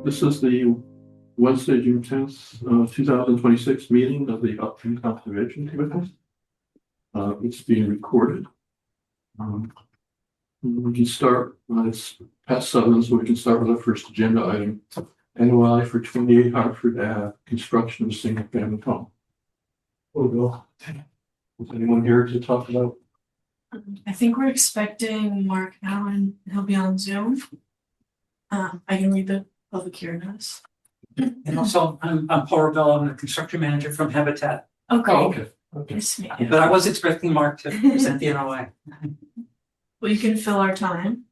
This is the Wednesday, June 10th, 2026 meeting of the Upton Conservation Commission. It's being recorded. We can start, it's past 7, so we can start with our first agenda item. NOI for 28 Hartford Ave, construction of a single family home. Is anyone here to talk about? I think we're expecting Mark Allen. He'll be on Zoom. I can read the public hearing notice. And also, I'm Paul Rebello. I'm the construction manager from Habitat. Okay. Oh, okay. Nice to meet you. But I was expecting Mark to present the NOI. Well, you can fill our time.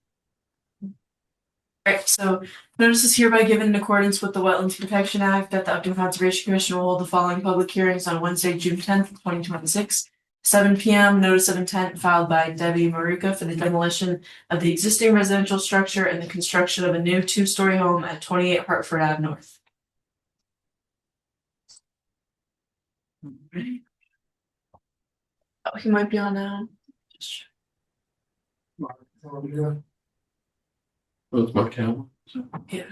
Alright, so notice is hereby given in accordance with the Wetlands Protection Act that the Upton Conservation Commission will hold the following public hearings on Wednesday, June 10th, 2026. 7 p.m. Notice of intent filed by Debbie Maruka for the demolition of the existing residential structure and the construction of a new 2-story home at 28 Hartford Ave North. Oh, he might be on now. Oh, it's Mark Allen. Yeah.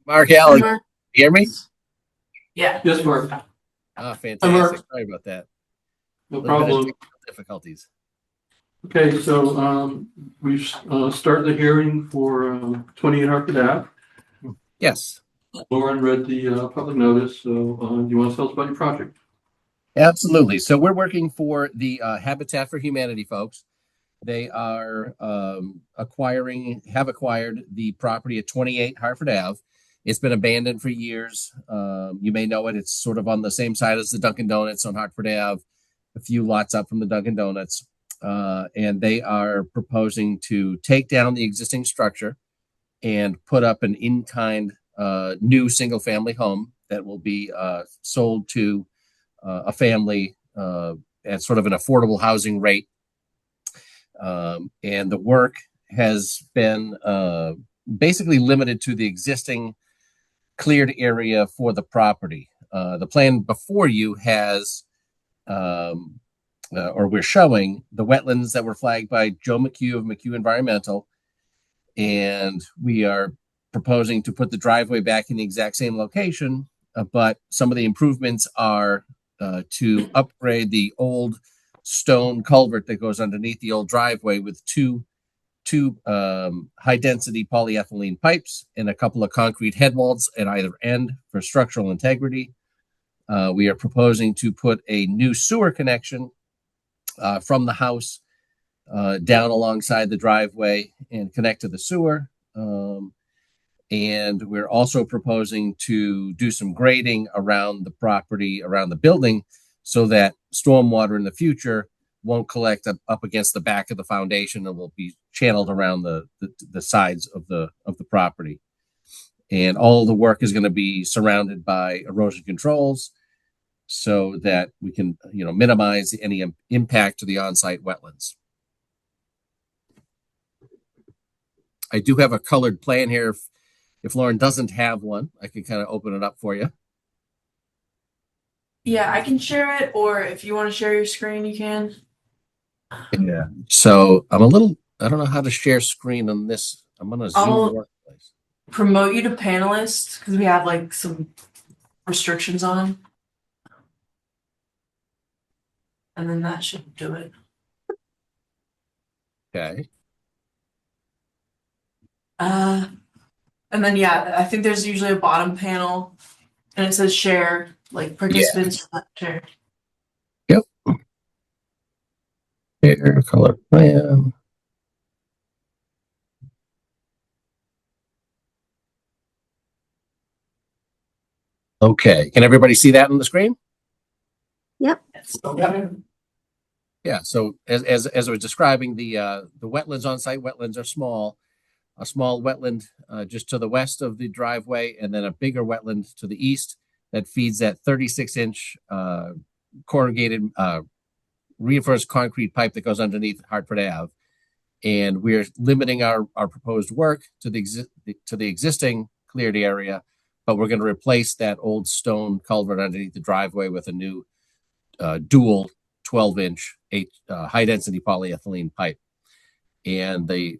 Mark Allen, Mark. you hear me? Yeah. Yes, Mark. Oh, Mark. fantastic. Sorry about that. No A little bit of problem. technical difficulties. Okay, so we've started the hearing for 28 Hartford Ave. Yes, Lauren read the public notice, so you want to tell us about your project? absolutely. So we're working for the Habitat for Humanity folks. They are have acquired the property at 28 Hartford Ave. It's been abandoned for years. You may know it. It's sort of on the same side as the Dunkin' Donuts on Hartford Ave, a few lots up from the Dunkin' Donuts. And they are proposing to take down the existing structure and put up an in-kind new single-family home that will be sold to a family at sort of an affordable housing rate. And the work has been basically limited to the existing cleared area for the property. The plan before you has, or we're showing the wetlands that were flagged by Joe McHugh of McHugh Environmental. And we are proposing to put the driveway back in the exact same location, but some of the improvements are to upgrade the old stone culvert that goes underneath the old driveway with two high density polyethylene pipes and a couple of concrete head walls at either end for structural integrity. We are proposing to put a new sewer connection from the house down alongside the driveway and connect to the sewer. And we're also proposing to do some grading around the property, around the building, so that stormwater in the future won't collect up against the back of the foundation and will be channeled around the sides of the property. And all the work is going to be surrounded by erosion controls so that we can, minimize any impact to the on-site wetlands. I do have a colored plan here. If Lauren doesn't have one, I can kind of open it up for you. Yeah, I can share it, or if you want to share your screen, you can. Yeah. So I don't know how to share screen on this. I'm on a Zoom workplace. Promote you to panelist because we have like some restrictions on. And then that should do it. Okay. And then I think there's usually a bottom panel and it says share, like participants share. Yep. Share color plan. Okay. Can everybody see that on the screen? Yep. Yeah. So as I was describing, the wetlands on site wetlands are small. A small wetland just to the west of the driveway, and then a bigger wetland to the east that feeds that 36-inch corrugated reinforced concrete pipe that goes underneath Hartford Ave. And we're limiting our proposed work to the existing cleared area, but we're going to replace that old stone culvert underneath the driveway with a new dual 12-inch high density polyethylene pipe. And the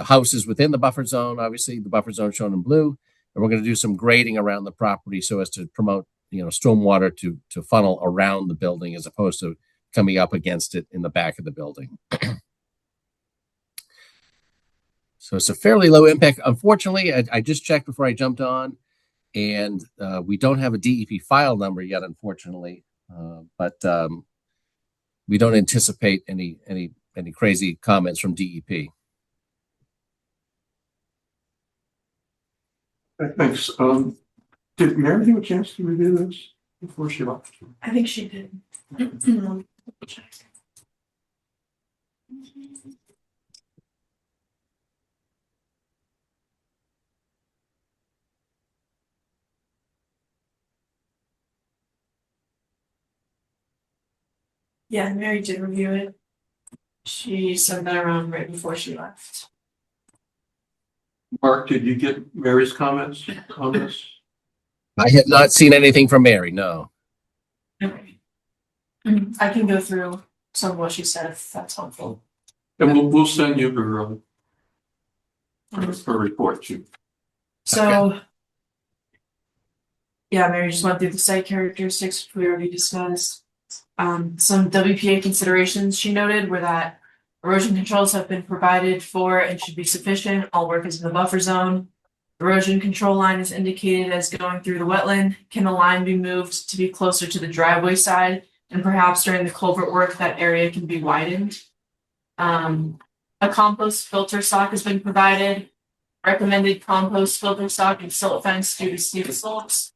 house is within the buffer zone, obviously the buffer zone shown in blue, and we're going to do some grading around the property so as to promote, stormwater to funnel around the building as opposed to coming up against it in the back of the building. So it's a fairly low impact. Unfortunately, I just checked before I jumped on, and we don't have a DEP file number yet, unfortunately. But we don't anticipate any crazy comments from DEP. Thanks. Did Mary have a chance to review this before she left? I think she did. Yeah, Mary did review it. She sent that around right before she left. Mark, did you get Mary's comments on this? I have not seen anything from Mary. No. Okay. I can go through some of what she said if that's helpful. And we'll send you her report too. So, yeah, Mary just went through the site characteristics, which we already discussed. Some WPA considerations she noted were that erosion controls have been provided for and should be sufficient. All work is in the buffer zone. Erosion control line is indicated as going through the wetland. Can the line be moved to be closer to the driveway side? And perhaps during the culvert work, that area can be widened. A compost filter stock has been provided. Recommended compost filter stock and silt fence due to steep slopes.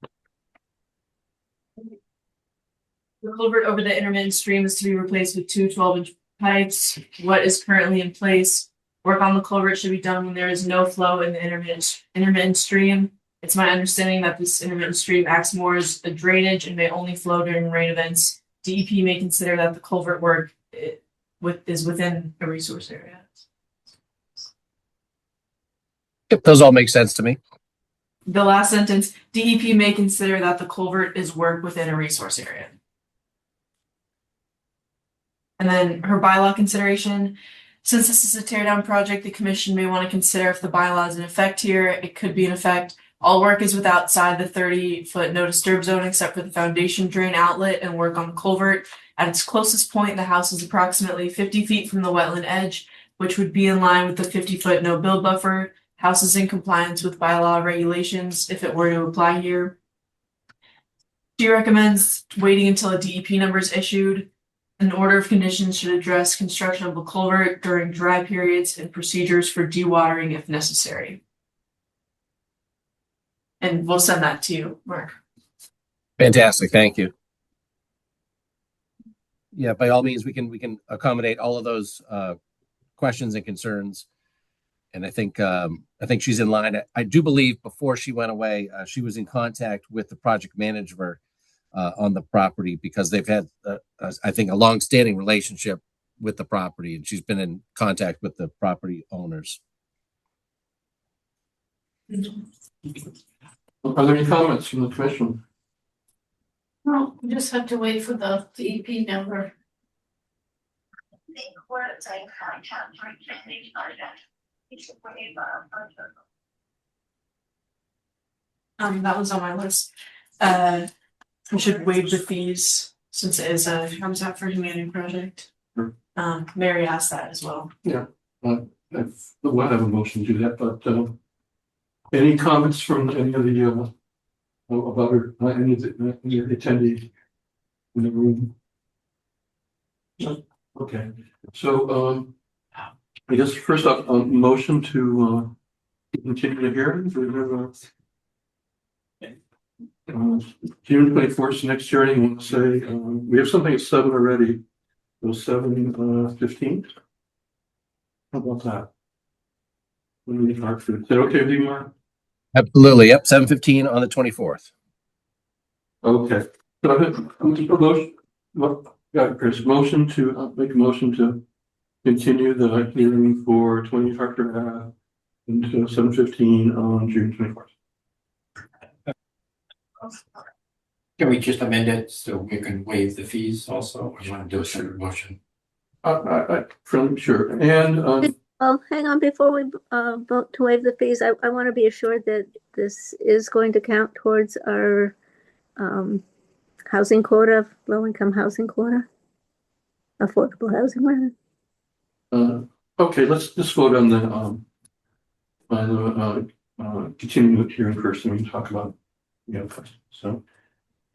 The culvert over the intermittent stream is to be replaced with two 12-inch pipes. What is currently in place? Work on the culvert should be done when there is no flow in the intermittent stream. It's my understanding that this intermittent stream acts more as a drainage and may only flow during rain events. DEP may consider that the culvert work is within a resource area. Yep, those all make sense to me. The last sentence, DEP may consider that the culvert is work within a resource area. And then her bylaw consideration. Since this is a tear down project, the commission may want to consider if the bylaw is in effect here. It could be in effect. All work is with outside the 30-foot no disturb zone except for the foundation drain outlet and work on the culvert. At its closest point, the house is approximately 50 feet from the wetland edge, which would be in line with the 50-foot no build buffer. House is in compliance with bylaw regulations if it were to apply here. She recommends waiting until a DEP number is issued. An order of conditions should address construction of the culvert during dry periods and procedures for dewatering if necessary. And we'll send that to you, Mark. Fantastic. Thank you. Yeah, by all means, we can accommodate all of those questions and concerns. And I think she's in line. I do believe before she went away, she was in contact with the project manager on the property because they've had, I think, a long-standing relationship with the property, and she's been in contact with the property owners. Are there any comments from the commission? No, we just have to wait for the DEP number. That was on my list. We should waive the fees since it is a Habitat for Humanity project. Sure. Mary asked that as well. We'll have a motion to do that, but any comments from any of the about any of the attendees in the room? No? Okay, so I guess first up, motion to continue the hearing. June 24th, next hearing. I want to say we have something at 7 already. It was 7:15. How about that? We need Hartford. Is that okay with you, Mark? Absolutely. Yep. 7:15 on the 24th. Okay. So I'm just a motion. What? Yeah, Chris. Motion to make a motion to continue the hearing for 20 Hartford Ave until 7:15 on June 24th. Can we just amend it so we can waive the fees also? Or you want to do a separate motion? Fairly sure. And, Oh, hang on, before we vote to waive the fees, I want to be assured that this is going to count towards our housing quota, low-income housing quota, affordable housing rather. okay, let's just vote on the continuing the hearing first, and we can talk about, so.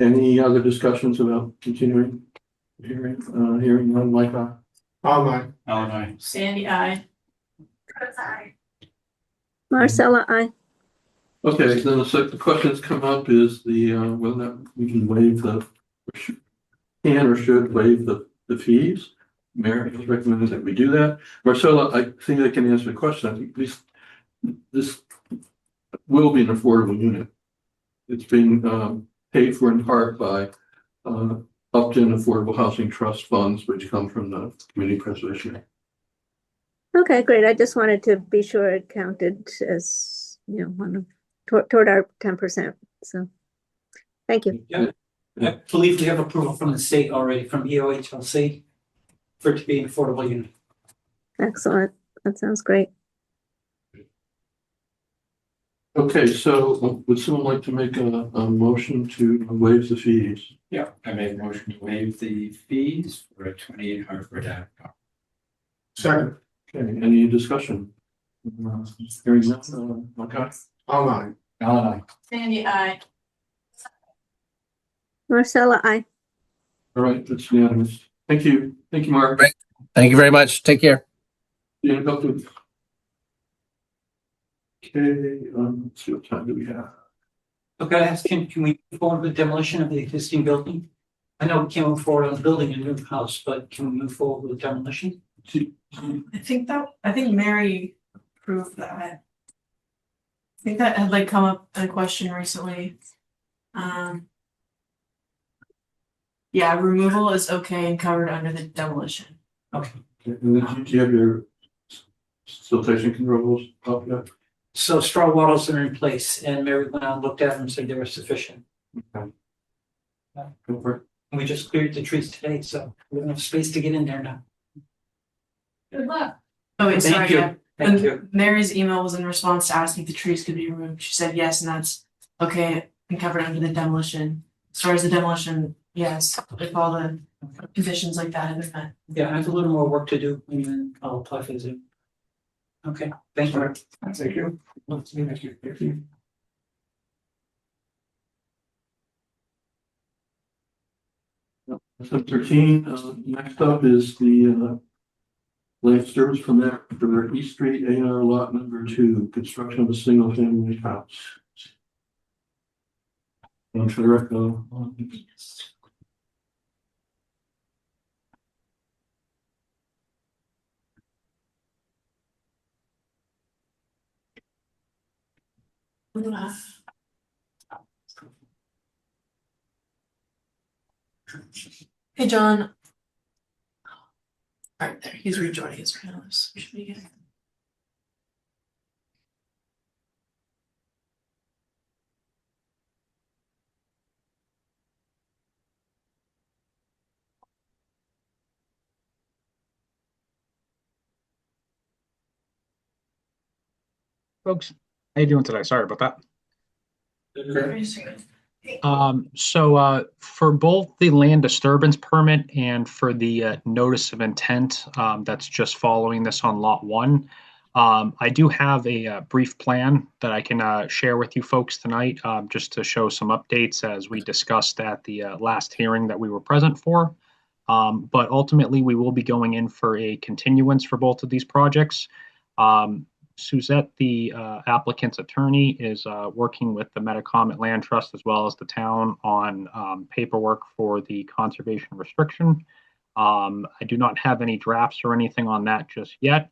Any other discussions about continuing the hearing on Mike? Alan, I. Sandy, I. Marcella, I. Okay, then the question that's come up is whether or not we can waive can or should waive the fees. Mayor has recommended that we do that. Marcella, I think I can answer the question. I think this will be an affordable unit. It's being paid for in part by Upton Affordable Housing Trust funds, which come from the Community Preservation Act. Okay, great. I just wanted to be sure it counted as, one of toward our 10%. So, thank you. Yeah. I believe we have approval from the state already, from EOHLC, for it to be an affordable unit. Excellent. That sounds great. Okay, so would someone like to make a motion to waive the fees? Yeah, I make a motion to waive the fees for 28 Hartford Ave. Second. Okay, any discussion? Hearing none, okay. Alan, I. Sandy, I. Marcella, I. All right, that's unanimous. Thank you. Thank you, Mark. Right. Thank you very much. Take care. Yeah, okay, let's see what time do we have? Okay, I asked him, can we move forward with demolition of the existing building? I know we can't move forward on building a new house, but can we move forward with demolition? I think Mary approved that. I think that had come up in a question recently. Yeah, removal is okay and covered under the demolition. Okay. And then do you have your siltation controls up yet? So straw wattles are in place, and Mary went out and looked at them and said they were sufficient. Okay. Go for it. And we just cleared the trees today, so we have enough space to get in there now. Good luck. Oh, wait, Thank sorry, you. yeah. Thank And you. Mary's email was in response to asking if the trees could be removed. She said yes, and that's okay and covered under the demolition. As far as the demolition, yes, if all the conditions like that have been met. Yeah, I have a little more work to do, and then I'll apply for the Zoom. Okay, thank you. Thank you. Thank you. So 13, next up is the land service permit for their East Street A&R lot number 2, construction of a single family house. And for the record, Hey, John. All right, there. He's rejoining his panelists. Should be good. Folks, how you doing today? Sorry about that. For both the land disturbance permit and for the notice of intent, that's just following this on lot 1. I do have a brief plan that I can share with you folks tonight, just to show some updates as we discussed at the last hearing that we were present for. But ultimately, we will be going in for a continuance for both of these projects. Suzette, the applicant's attorney, is working with the Metacomet Land Trust as well as the town on paperwork for the conservation restriction. I do not have any drafts or anything on that just yet.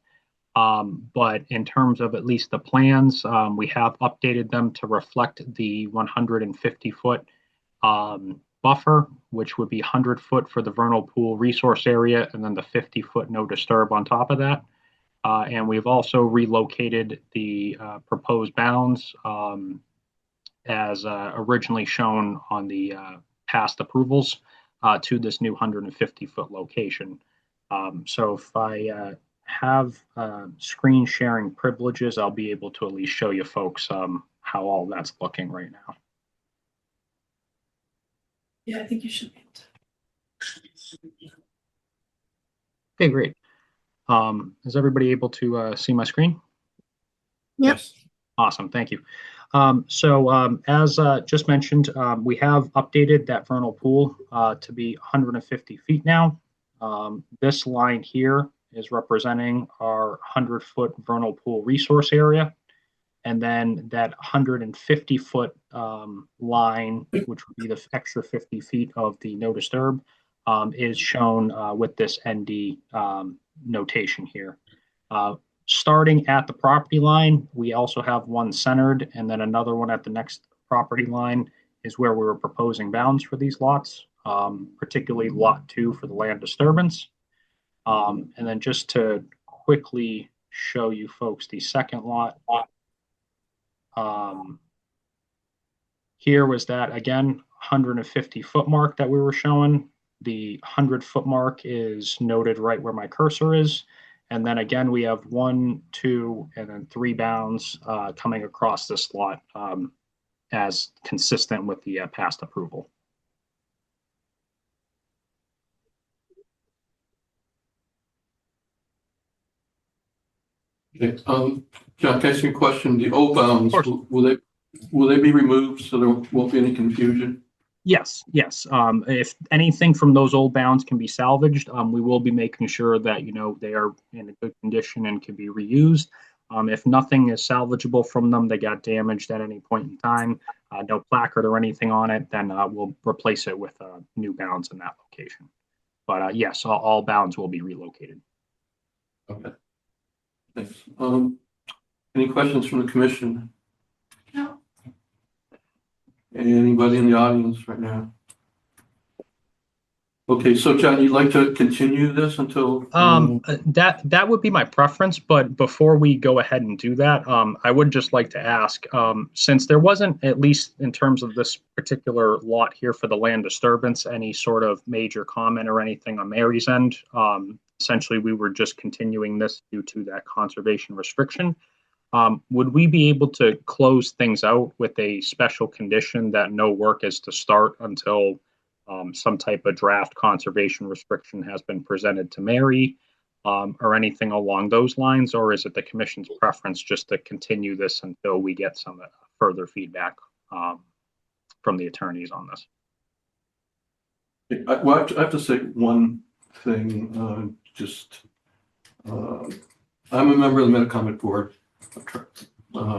But in terms of at least the plans, we have updated them to reflect the 150-foot buffer, which would be 100-foot for the vernal pool resource area, and then the 50-foot no disturb on top of that. And we've also relocated the proposed bounds as originally shown on the past approvals to this new 150-foot location. So if I have screen sharing privileges, I'll be able to at least show you folks how all that's looking right now. Yeah, I think you should be able to. Okay, great. Is everybody able to see my screen? Yep. Yes. Awesome, thank you. As just mentioned, we have updated that vernal pool to be 150 feet now. This line here is representing our 100-foot vernal pool resource area. And then that 150-foot line, which would be the extra 50 feet of the no disturb, is shown with this ND notation here. Starting at the property line, we also have one centered, and then another one at the next property line is where we were proposing bounds for these lots, particularly lot 2 for the land disturbance. And then just to quickly show you folks the second lot. Here was that, again, 150-foot mark that we were showing. The 100-foot mark is noted right where my cursor is. And then again, we have 1, 2, and then 3 bounds coming across this lot as consistent with the past approval. Okay, John, can I ask you a question? The old bounds, will they be removed so there won't be any confusion? Yes. If anything from those old bounds can be salvaged, we will be making sure that, you know, they are in a good condition and can be reused. If nothing is salvageable from them, they got damaged at any point in time, no placard or anything on it, then we'll replace it with new bounds in that location. But yes, all bounds will be relocated. Okay. Thanks. Any questions from the commission? No. Anybody in the audience right now? Okay, so John, you'd like to continue this until? That would be my preference, but before we go ahead and do that, I would just like to ask, since there wasn't, at least in terms of this particular lot here for the land disturbance, any sort of major comment or anything on Mary's end. Essentially, we were just continuing this due to that conservation restriction. Would we be able to close things out with a special condition that no work is to start until some type of draft conservation restriction has been presented to Mary, or anything along those lines? Or is it the commission's preference just to continue this until we get some further feedback from the attorneys on this? Well, I have to say one thing, I'm a member of the Metacomet board,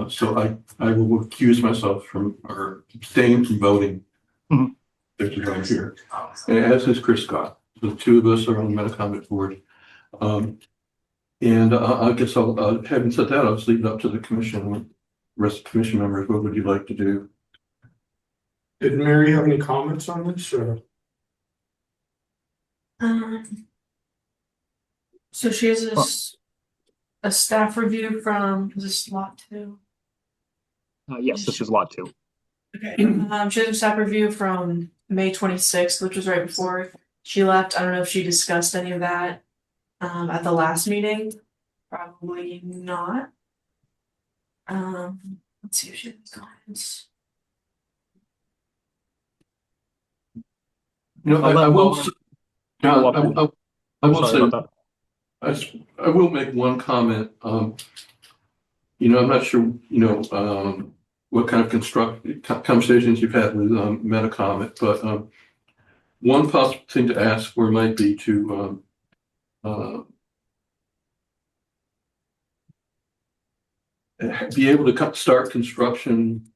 so I will recuse myself from, or abstain from voting. Mhm. There's a guy here, and as is Chris Scott. The two of us are on the Metacomet board. And I guess having said that, I'll just leave it up to the commission. Rest of the commission members, what would you like to do? Did Mary have any comments on this, or? So she has a staff review from this lot 2. Yes, this is lot 2. Okay. She has a staff review from May 26th, which was right before she left. I don't know if she discussed any of that at the last meeting. Probably not. Let's see if she has comments. You know, I will. John, I will Sorry say, about that. I will make one comment. You know, I'm not sure, you know, what kind of conversations you've had with Metacomet, but one possible thing to ask for might be to be able to start construction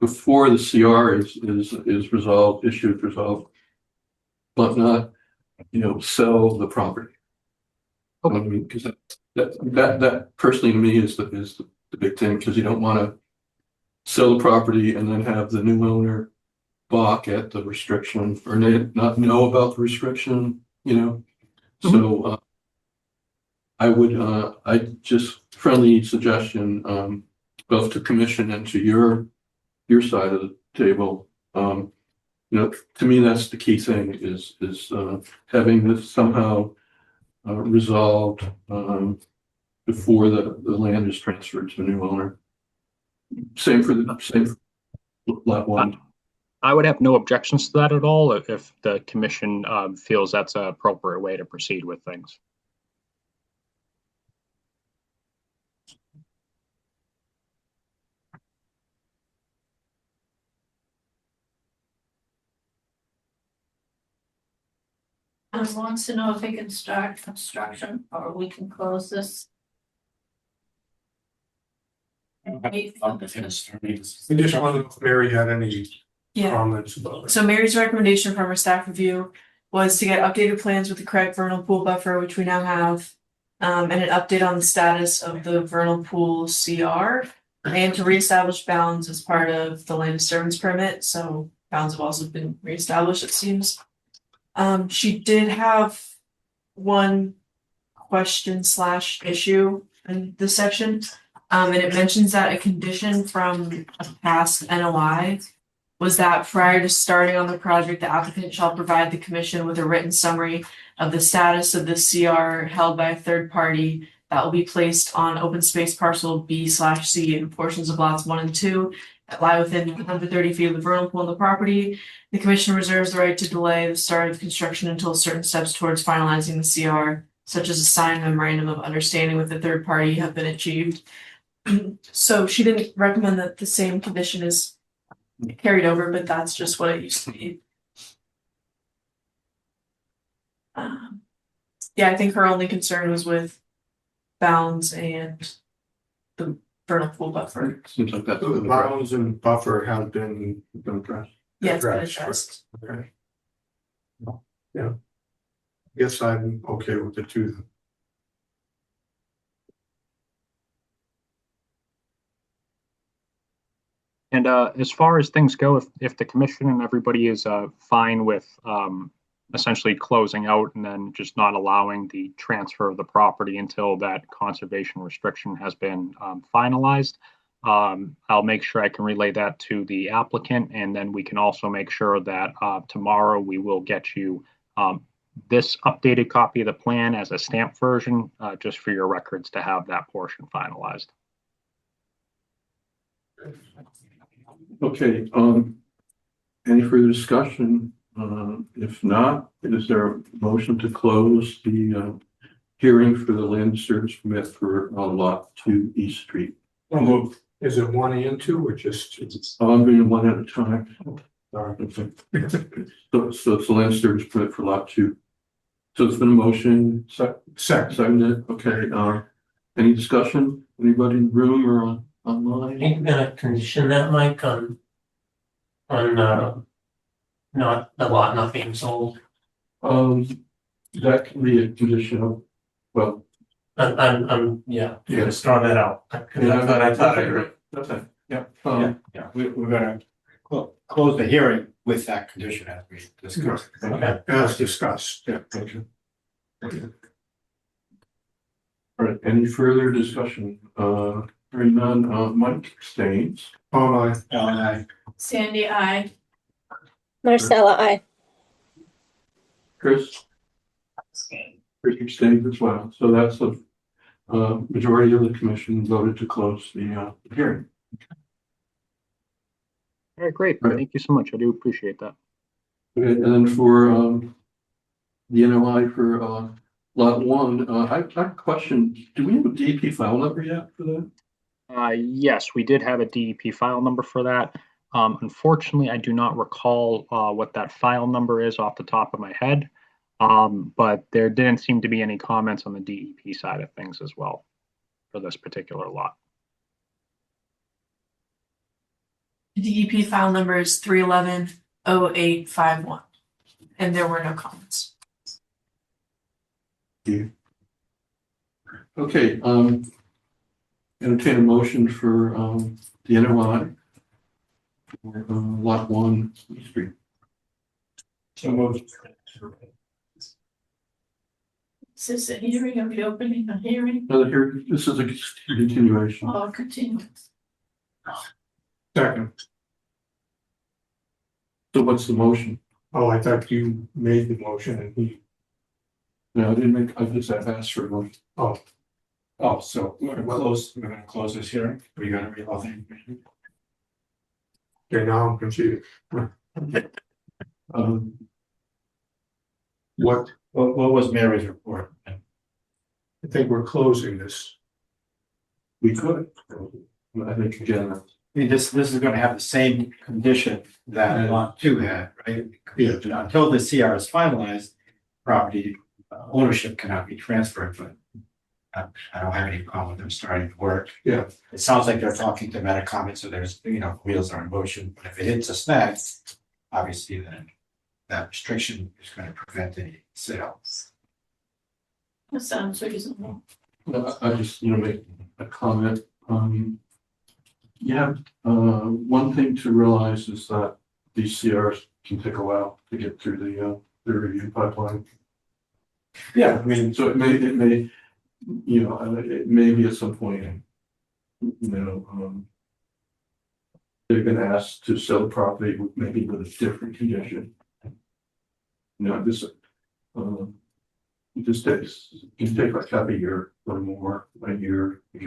before the CR is resolved, issued, resolved, but not, you know, sell the property. Okay. I mean, because that personally to me is the big thing, because you don't want to sell the property and then have the new owner balk at the restriction or not know about the restriction, you know? So, I would, I just friendly suggestion, both to commission and to your side of the table. You know, to me, that's the key thing is having this somehow resolved, before the land is transferred to a new owner. Same for lot one. I would have no objections to that at all if the commission feels that's an appropriate way to proceed with things. Wants to know if he can start construction or we can close this. And wait for the- I just wanted to know if Mary had any Yeah. comments about it. So Mary's recommendation from her staff review was to get updated plans with the correct vernal pool buffer, which we now have. And an update on the status of the vernal pool CR and to reestablish bounds as part of the land disturbance permit. So bounds have also been reestablished, it seems. She did have one question / issue in this section. And it mentions that a condition from a past NOI was that prior to starting on the project, the applicant shall provide the commission with a written summary of the status of the CR held by a third party that will be placed on open space parcel B/C in portions of lots 1 and 2 that lie within 130 feet of the vernal pool in the property. The commission reserves the right to delay the start of construction until certain steps towards finalizing the CR, such as a signed memorandum of understanding with the third party, have been achieved. So she didn't recommend that the same condition is carried over, but that's just what it used to be. Yeah, I think her only concern was with bounds and the vernal pool buffer. Seems like that's. The bounds and buffer have been addressed. Yeah, it's been Addressed, addressed. Okay. Yeah. Guess I'm okay with the two. And as far as things go, if the commission and everybody is fine with essentially closing out and then just not allowing the transfer of the property until that conservation restriction has been finalized, I'll make sure I can relay that to the applicant, and then we can also make sure that tomorrow we will get you this updated copy of the plan as a stamped version, just for your records to have that portion finalized. Okay, any further discussion? If not, is there a motion to close the hearing for the land disturbance permit for lot 2 East Street? Is it 1 and 2 or just? I'm doing one at a time. Sorry. Okay. So it's the land disturbance permit for lot 2. So it's been a motion, Second. seconded, okay, any discussion? Anybody in the room or online? Ain't gonna condition that, Mike, on not the lot not being sold. That can be a condition of, well. I'm Yeah. just throwing that out. I thought I heard. Okay, yeah. Yeah, we're gonna close the hearing with that condition as we discussed. Okay. As discussed. Yeah, okay. Okay. All right, any further discussion? Hearing none, Mike abstains. Oh, Sandy, I. Marcella, I. Chris? Chris abstains as well, so that's the majority of the commission voted to close the hearing. All right, great. Right. Thank you so much. I do appreciate that. Okay, and then for the NOI for lot 1, I have a question. Do we have a DEP file number yet for that? Yes, we did have a DEP file number for that. Unfortunately, I do not recall what that file number is off the top of my head, but there didn't seem to be any comments on the DEP side of things as well for this particular lot. The DEP file number is 311-0851, and there were no comments. Okay, entertain a motion for the NOI. for, lot 1, East Street. So moved. Is this a hearing? Are we opening a hearing Here, this is a continuation. or continuance? Second. So what's the motion? Oh, I thought you made the motion and he, No, I didn't make, I just asked for a motion. Oh, so we're gonna close this hearing. Are you gonna read all the information? okay, now I'm confused. Um, What, What was Mary's report? I think we're closing this. we could. I think again, I mean, this is gonna have the same condition that lot 2 had, right? Yeah. Until the CR is finalized, property ownership cannot be transferred, but I don't have any problem with them starting to work. Yeah. It sounds like they're talking to Metacomet, so there's, wheels are in motion, but if it hits a snag, obviously then that restriction is gonna prevent any sales. That sounds reasonable. I just, make a comment. Yeah, one thing to realize is that these CRs can take a while to get through the review pipeline. Yeah, I mean, So it may, it may be at some point, they've been asked to sell the property maybe with a different condition. This, it just takes, it can take like half a year or more, a year to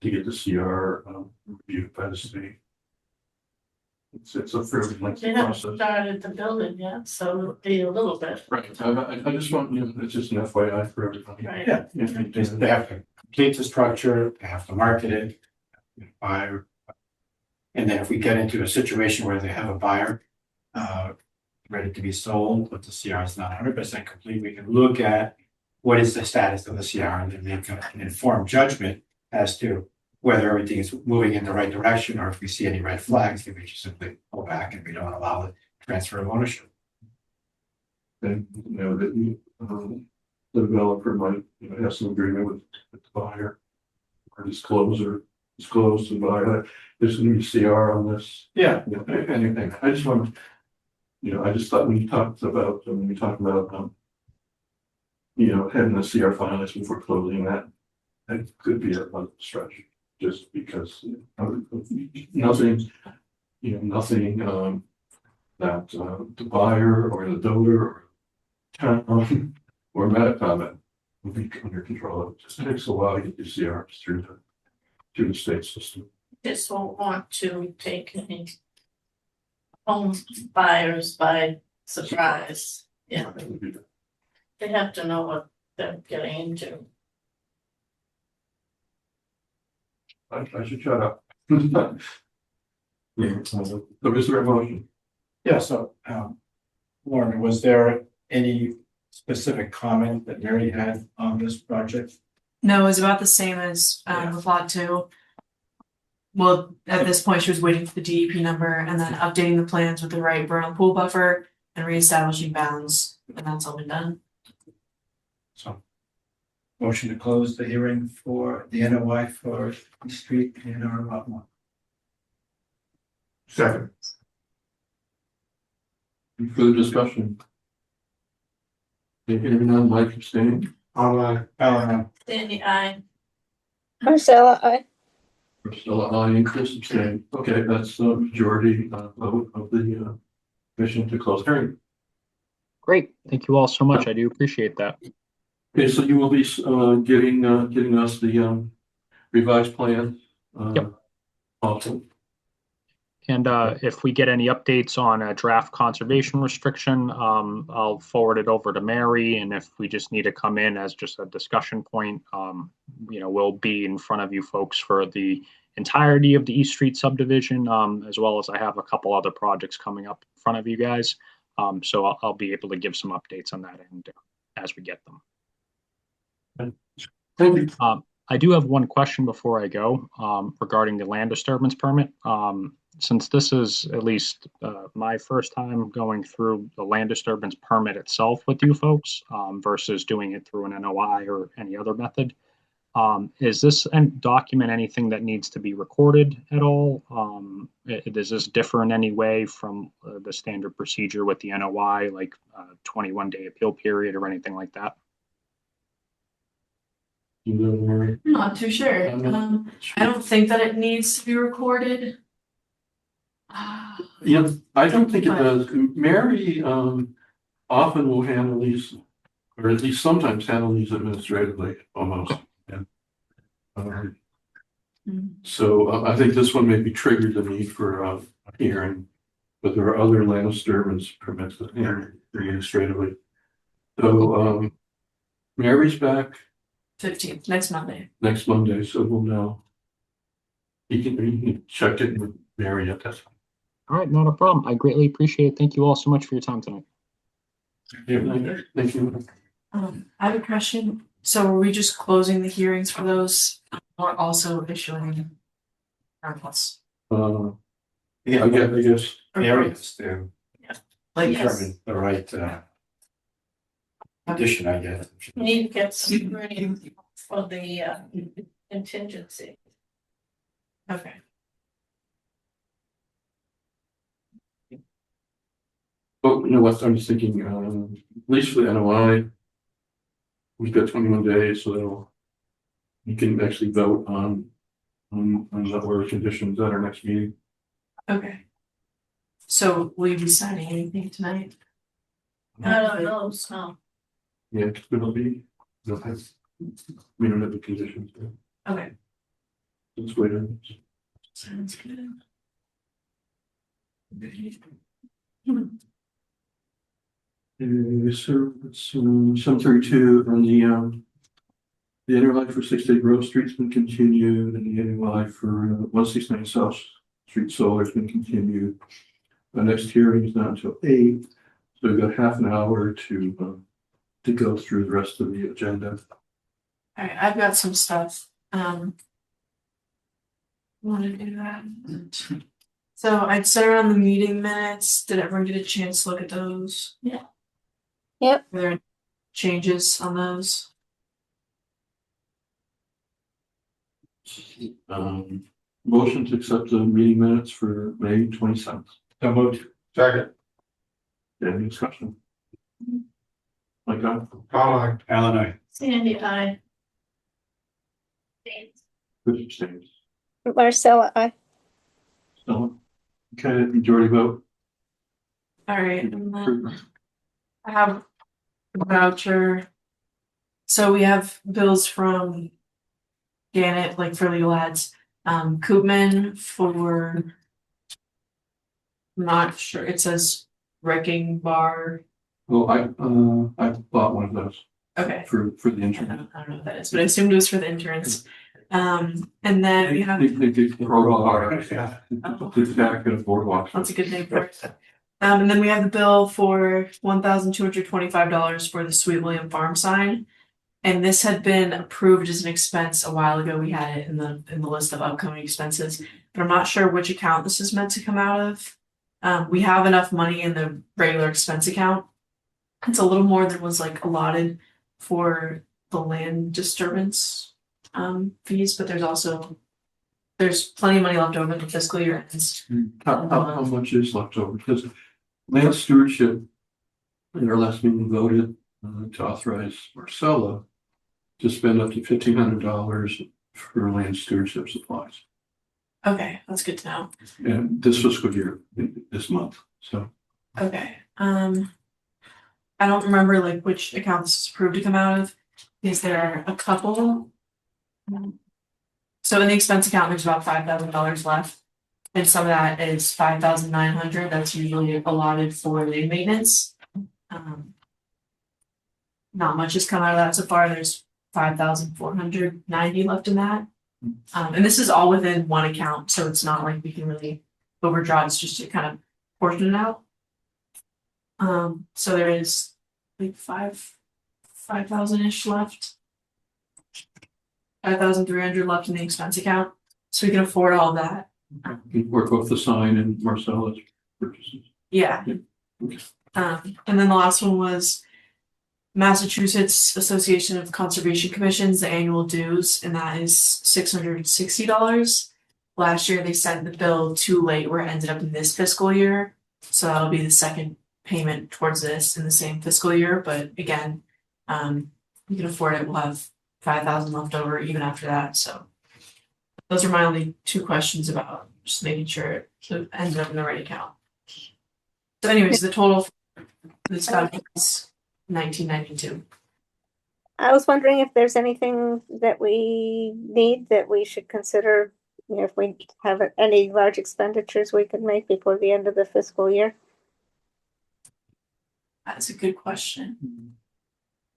get the CR reviewed by the state. It's a fairly They lengthy haven't process. started the building yet, so it'll be a little bit. Right, I just want, it's just an FYI for everybody. Right. yeah, they have to complete the structure, they have to market it, buyer. And then if we get into a situation where they have a buyer, ready to be sold, but the CR is not 100% complete, we can look at what is the status of the CR and then make an informed judgment as to whether everything is moving in the right direction, or if we see any red flags, then we just simply pull back and we don't allow the transfer of ownership. And, that the developer might, have some agreement with the buyer. Or disclose to the buyer, there's gonna be CR on this, Yeah. anything, I just want to. I just thought when we talked about, having the CR finalized before closing that could be a stretch, just because, nothing, nothing, that, the buyer or the builder or town or Metacomet will be under control. It just takes a while to get the CRs through the state system. Just won't want to take any home buyers by surprise. Yeah, they have to know what they're getting into. I should shut up. Yeah, so is there a motion? Yeah, so, Lauren, was there any specific comment that Mary had on this project? No, it was about the same as with lot 2. Well, at this point, she was waiting for the DEP number and then updating the plans with the right vernal pool buffer and reestablishing bounds, and that's all been done. So, motion to close the hearing for the NOI for East Street and our lot 1. Second. Any further discussion? Hearing none, Mike abstaining. Online. Sandy, I. Marcella, I. Priscilla, aye, and Chris abstaining. Okay, that's the majority vote of the commission to close hearing. Great. Thank you all so much. I do appreciate that. Okay, so you will be getting us the revised plan. Yep. Awesome. And if we get any updates on a draft conservation restriction, I'll forward it over to Mary. And if we just need to come in as just a discussion point, we'll be in front of you folks for the entirety of the East Street subdivision, as well as I have a couple other projects coming up in front of you guys. So I'll be able to give some updates on that end as we get them. Thank you. I do have one question before I go regarding the land disturbance permit. Since this is at least my first time going through the land disturbance permit itself with you folks versus doing it through an NOI or any other method, Is this document anything that needs to be recorded at all? Does this differ in any way from the standard procedure with the NOI, like 21-day appeal period or anything like that? You know, Mary? I'm not too sure. I don't think that it needs to be recorded. Yeah, I don't think it does. Mary, often will handle these, or at least sometimes handle these administratively, almost. Yeah. So I think this one maybe triggered the need for a hearing, but there are other land disturbance permits that handle administratively. So, Mary's back 15th, next Monday. next Monday, so we'll know. You can check it with Mary at that time. All right, not a problem. I greatly appreciate it. Thank you all so much for your time tonight. Yeah, thank you. I have a question. So are we just closing the hearings for those or also issuing articles? I Yeah, guess. areas to Like, determine the right condition, I guess. You need to get some wording for the contingency. okay. Oh, you know what, I'm just thinking, at least for the NOI. We've got 21 days, so that'll. You can actually vote on the order conditions at our next meeting. Okay. So will you be signing anything tonight? I don't know, so. Yeah, it'll be, we don't have the conditions. Okay, Let's wait on. sounds good. So it's 7:32 and the NOI for 68 Grove Street's been continued and the NOI for 169 South Street Solar's been continued. The next hearing is not until 8, so we've got half an hour to go through the rest of the agenda. All right, I've got some stuff. Want to do that? So I'd start on the meeting minutes. Did everyone get a chance to look at those? Yeah. Yep. Were there any changes on those? Motion to accept the meeting minutes for May 27th. So moved. Second. Any discussion? Like that? Aye. Alan, I. Sandy, I. Which abstains? Marcella, I. Stella? Okay, majority vote. All right, and then I have a voucher. So we have bills from Gannett, like for legal ads, Koopman for. Not sure, it says wrecking bar. Well, I bought one of those Okay. for the I intern. don't know what that is, but I assumed it was for the interns. And then we have, They did crowbar. Yeah. It's back at a boardwalk. that's a good name for it. And then we have the bill for $1,225 for the Sweet William Farm sign. And this had been approved as an expense a while ago. We had it in the list of upcoming expenses, but I'm not sure which account this is meant to come out of. We have enough money in the regular expense account. It's a little more than was like allotted for the land disturbance fees, but there's plenty of money left over in the fiscal year ends. How much is left over? Because land stewardship in our last meeting voted to authorize Marcella to spend up to $1,500 for land stewardship supplies. Okay, that's good to know. And this fiscal year, this month, so. Okay, I don't remember like which account this is approved to come out of. Is there a couple? So in the expense account, there's about $5,000 left. And some of that is 5,900. That's usually allotted for land maintenance. Not much has come out of that so far. There's 5,490 left in that. And this is all within one account, so it's not like we can really overdraw. It's just to kind of portion it out. So there is like 5,000-ish left. 5,300 left in the expense account, so we can afford all that. You work both the sign and Marcella's purchases. Yeah. Okay. And then the last one was Massachusetts Association of Conservation Commissions, the annual dues, and that is $660. Last year, they sent the bill too late where it ended up in this fiscal year. So that'll be the second payment towards this in the same fiscal year, but again, we can afford it, we'll have 5,000 left over even after that, so. Those are my only two questions about just making sure it ended up in the right account. So anyways, the total for this foundation is $19.92. I was wondering if there's anything that we need that we should consider, if we have any large expenditures we could make before the end of the fiscal year. That's a good question.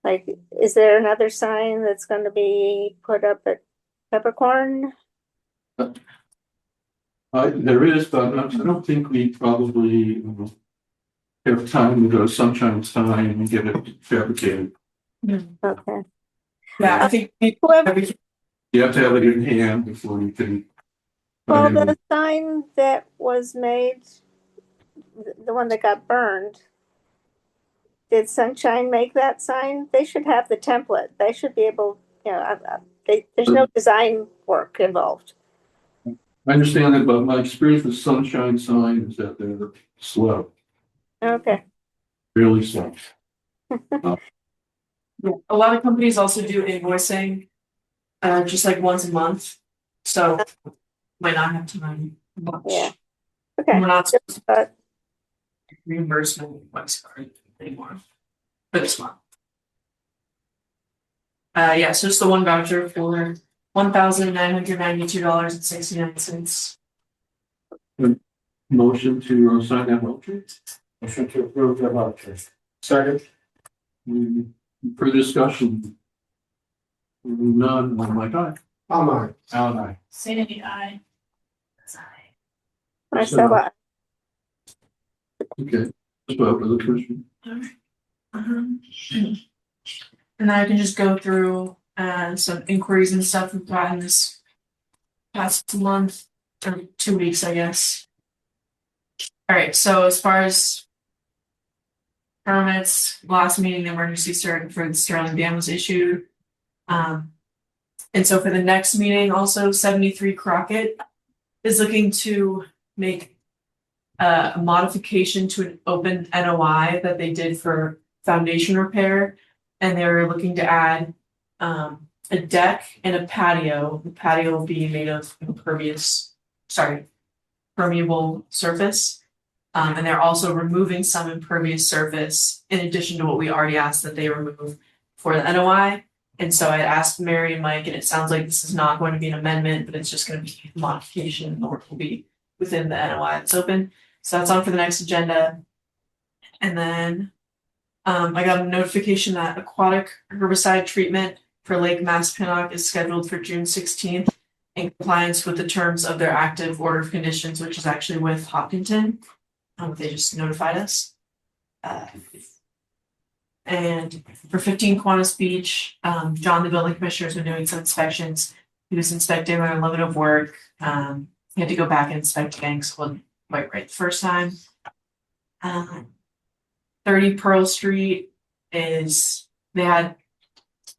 Like, is there another sign that's going to be put up at Peppercorn? There is, but I don't think we probably have time to go to Sunshine Sign and get it fabricated. Okay. Yeah, I think Whoever, You have to have it in hand before you can. well, the sign that was made, the one that got burned, did Sunshine make that sign? They should have the template. They should be able, there's no design work involved. I understand that, but my experience with Sunshine Sign is that they're slow, Okay. really slow. a lot of companies also do invoicing, just like once a month, so might not have time much. Yeah. Okay. We're not supposed to But reimbursement West card anymore for this month. Yeah, so just the one voucher for $1,992.69. Motion to sign that voucher. Motion to approve the vouchers. Second. For discussion. None, oh my God. Aye. Alan, aye. Sandy, I. Marcella, Okay. Let's vote for the question. And then I can just go through some inquiries and stuff we've gotten this past month or 2 weeks, I guess. All right, so as far as permits, last meeting, the emergency cert for the Sterling Dam was issued. And so for the next meeting, also 73 Crockett is looking to make a modification to an open NOI that they did for foundation repair. And they're looking to add a deck and a patio. The patio will be made of permeable surface. And they're also removing some impervious surface in addition to what we already asked that they remove for the NOI. And so I asked Mary and Mike, and it sounds like this is not going to be an amendment, but it's just going to be a modification, and the work will be within the NOI that's open. So that's on for the next agenda. And then I got a notification that aquatic herbicide treatment for Lake Maspinock is scheduled for June 16th in compliance with the terms of their active order of conditions, which is actually with Hopkinton. They just notified us. And for 15 Kiwanis Beach, John, the building commissioner, has been doing some inspections. He was inspecting their limit of work. He had to go back and inspect again because it wasn't quite right the first time. 30 Pearl Street is, they had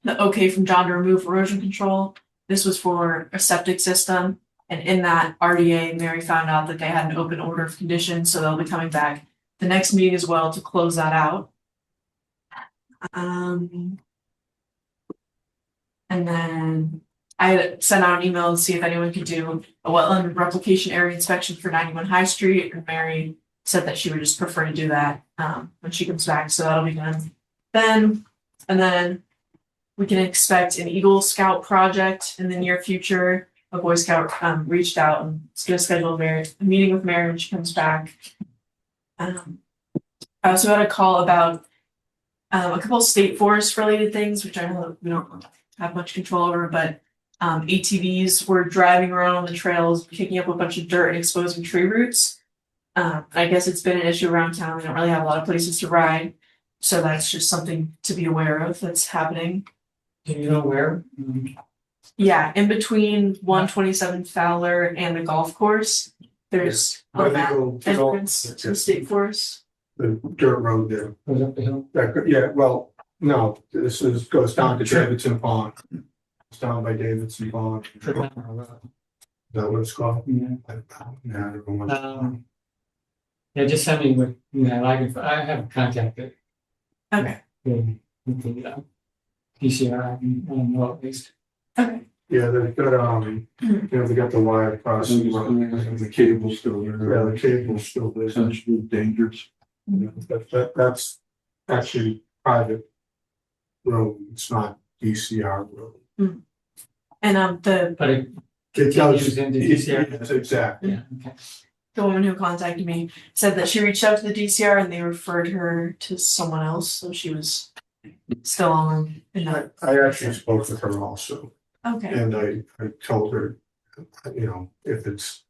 the okay from John to remove erosion control. This was for a septic system. And in that RDA, Mary found out that they had an open order of conditions, so they'll be coming back the next meeting as well to close that out. And then I had sent out an email to see if anyone could do a wetland replication area inspection for 91 High Street, and Mary said that she would just prefer to do that when she comes back, so that'll be done then. And then we can expect an Eagle Scout project in the near future. A Boy Scout reached out and is going to schedule a meeting with Mary when she comes back. I also had a call about a couple of state forest related things, which I know that we don't have much control over, but ATVs were driving around on the trails, picking up a bunch of dirt and exposing tree roots. I guess it's been an issue around town. We don't really have a lot of places to ride. So that's just something to be aware of that's happening. Do you know where? Yeah, in between 127 Fowler and the golf course, there's Where they that go to golf, entrance to the state forest. the dirt road there. Goes up the hill? Yeah, well, No, goes down to Davidson Pond. It's down by Davidson Pond. Is that what it's called? Yeah. I don't know what- Yeah, just send me what, I have contacted Okay, the PCR and well, at least. okay. Yeah, they've got, they got the wire crossing. And the cable's still Yeah, there. the cable's still there. Essentially dangerous. That's actually private road, it's not DCR road. And But it It continues into DCR. Yes, exactly. Yeah, okay. the woman who contacted me said that she reached out to the DCR and they referred her to someone else, so she was still on in that. I actually spoke with her also, Okay, and I told her, if it's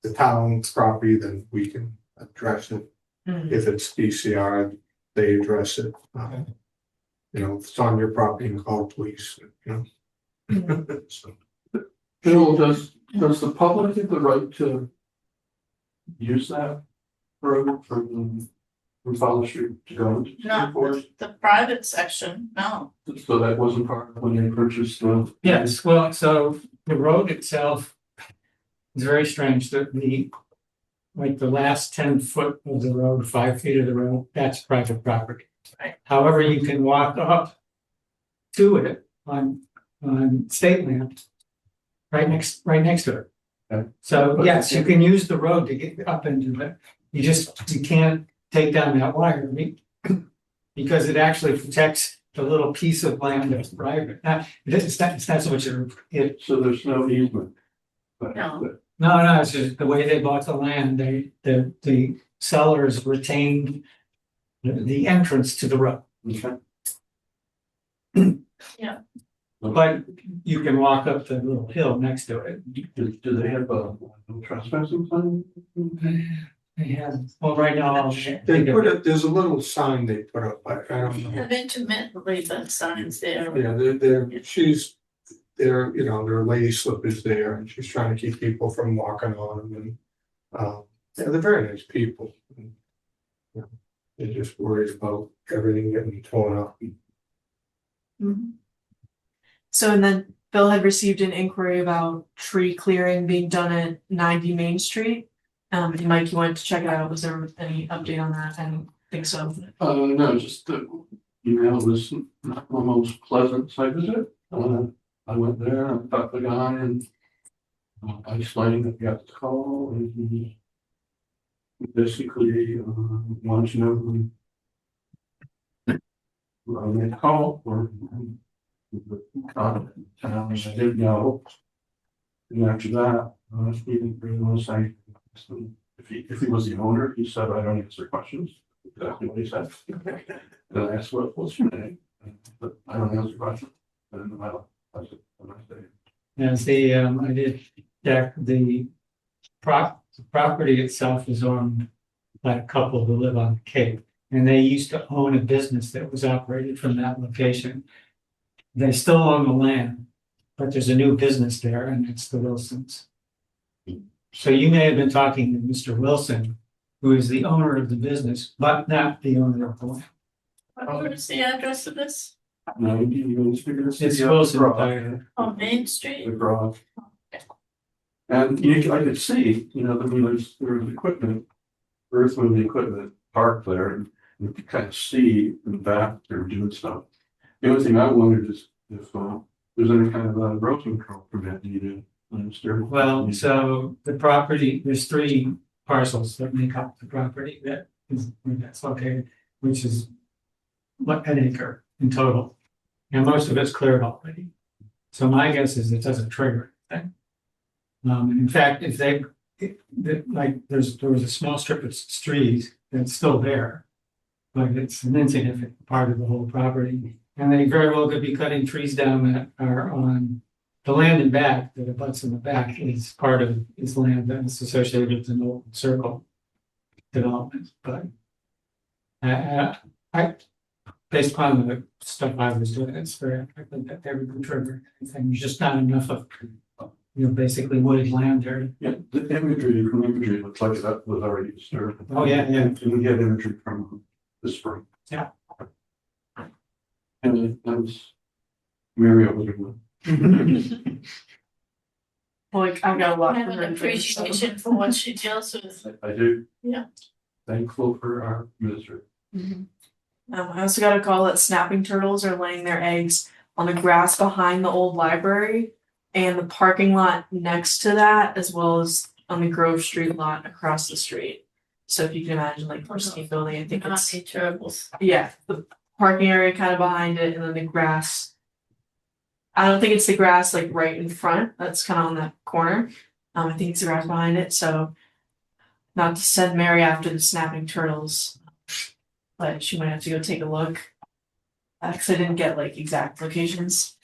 the town's property, then we can address it. Mhm. If it's DCR, they address it. If it's on your property, you call police, So, Bill, does the public have the right to use that road from Fowler Street to go into? Not the private section, no. So that wasn't part of when they purchased the. Yes, well, so the road itself is very strange, like the last 10 foot of the road, 5 feet of the road, that's private property. Right. However, you can walk up to it on state land, right next to it. Okay. So yes, you can use the road to get up into it, you can't take down that wire, because it actually protects the little piece of land that's private. It's not so much it. So there's no easement. No. No, it's just the way they bought the land, the sellers retained the entrance to the road. Okay. Yeah. But you can walk up the little hill next to it. Do they have a no trespassing sign? They have, well, right now. there's a little sign they put up, I don't We know. have intermittently the signs there. Yeah, their lady slip is there, and she's trying to keep people from walking on them, and, they're very nice people. They're just worried about everything getting torn up. Mhm. So and then Bill had received an inquiry about tree clearing being done at 90 Main Street. And Mike, you wanted to check it out, was there any update on that? I don't think so. No, just the email was not the most pleasant site visit. I went there, I talked to the guy and I explained that I got the call and he basically wants to know who I made a call or town, I didn't know. And after that, he didn't really want to say, if he was the owner, he said, I don't answer questions. Exactly what he said. Then I asked, what's your name? But I don't answer questions. And I said, have a nice day. As I did check, the property itself is owned by a couple who live on the Cape. And they used to own a business that was operated from that location. They still own the land, but there's a new business there and it's the Wilsons. So you may have been talking to Mr. Wilson, who is the owner of the business, but not the owner of the land. What is the address of this? No, you figure this. It's out, Wilson the garage, Tire. On Main Street? The garage. And I could see, there's equipment, earth moving equipment parked there and you could kind of see in the back they're doing stuff. The only thing I wondered is if there's any kind of erosion control permit needed. Well, so the property, there's 3 parcels that make up the property that is, where that's located, which is an acre in total. And most of it's cleared already. So my guess is it doesn't trigger anything. And in fact, if there was a small strip of trees that's still there, but it's an insignificant part of the whole property. And they very well could be cutting trees down that are on the land in back, that abuts in the back is part of his land that is associated with the Knowlton Circle development, but I based upon the stuff I was doing, it's very unlikely that they would trigger anything. There's just not enough of, basically wooded land there. Yeah, the imagery looks like that was already disturbed. Oh, yeah. And we get imagery from the spring. Yeah. And that was Mary over there. Like, I got a lot I from have her. an to do, so- appreciation for what she deals with. I do. Yeah. Thankful for our minister. I also got a call that snapping turtles are laying their eggs on the grass behind the old library and the parking lot next to that, as well as on the Grove Street lot across the street. So if you can imagine, like, Pristine Building, I think it's, Naughty turtles. yeah, the parking area kind of behind it, and then the grass. I don't think it's the grass like right in front, that's kind of on the corner. I think it's the grass behind it, so not to send Mary after the snapping turtles, but she might have to go take a look. Cause I didn't get like exact locations.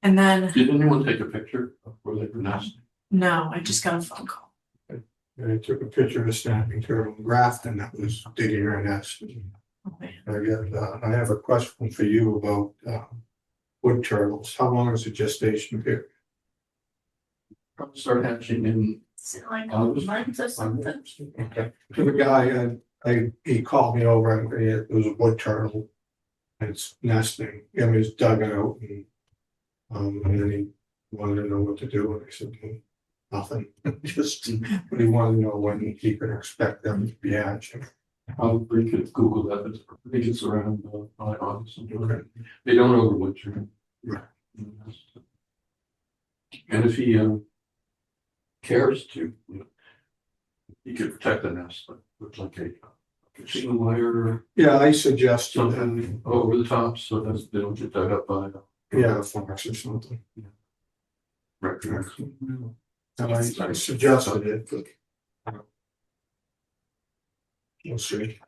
And then, Did anyone take a picture of where they were nesting? no, I just got a phone call. And I took a picture of a snapping turtle in Grafton that was digging her nest. Oh, man. I have a question for you about wood turtles. How long is the gestation period? Probably start hatching in Is it like a August. month or something? Okay. So the guy, he called me over and it was a wood turtle. And it's nesting. I mean, it's dug out and then he wanted to know what to do. And I said, nothing. Just, but he wanted to know when he could expect them to be hatching. Probably could Google that, but I think it's around August. They don't overwinter. Right. And if he cares to, he could protect the nest with like a chicken wire or Yeah, I suggested, something over the top so that they don't get dug up by yeah, a fox or something. raccoons. And I suggested it, but we'll see.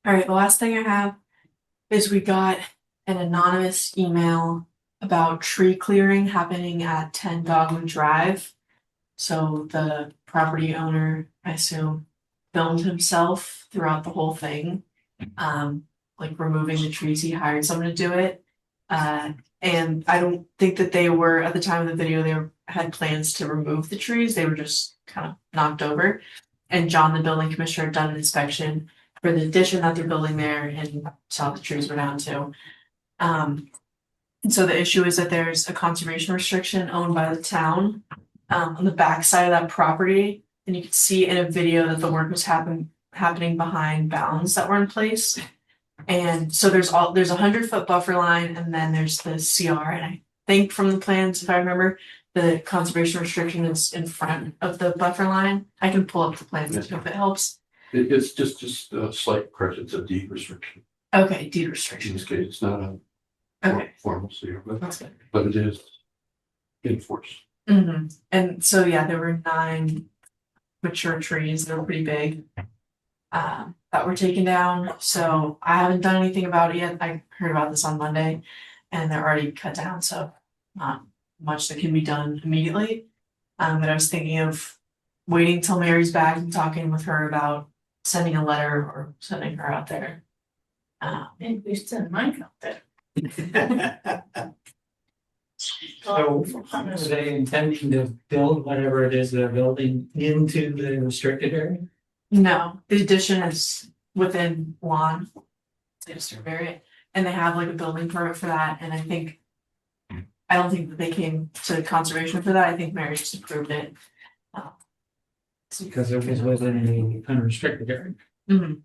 All right, the last thing I have is we got an anonymous email about tree clearing happening at 10 Dogwood Drive. So the property owner, I assume, filmed himself throughout the whole thing. Like removing the trees, he hired someone to do it. And I don't think that they were, at the time of the video, had plans to remove the trees, they were just kind of knocked over. And John, the building commissioner, had done an inspection for the addition that they're building there and saw the trees were down too. And so the issue is that there's a conservation restriction owned by the town on the backside of that property. And you can see in a video that the work was happening behind bounds that were in place. And so there's a 100-foot buffer line, and then there's the CR. And I think from the plans, if I remember, the conservation restriction is in front of the buffer line. I can pull up the plans if it helps. It's just a slight correction, it's a deed restriction. Okay, deed In restriction. this case, it's not a Okay, formal CR, that's good. but it is enforced. And so, yeah, there were 9 mature trees, they were pretty big. That were taken down, so I haven't done anything about it yet. I heard about this on Monday and they're already cut down, so not much that can be done immediately. But I was thinking of waiting till Mary's back and talking with her about sending a letter or sending her out there. Maybe we send Mike out there. So are they intending to build whatever it is they're building into the restricted area? No, the addition is within lawn. Area, and they have like a building permit for that, and I don't think that they came to conservation for that. I think Mary just approved it. Because it was within the unrestricted area. Mhm.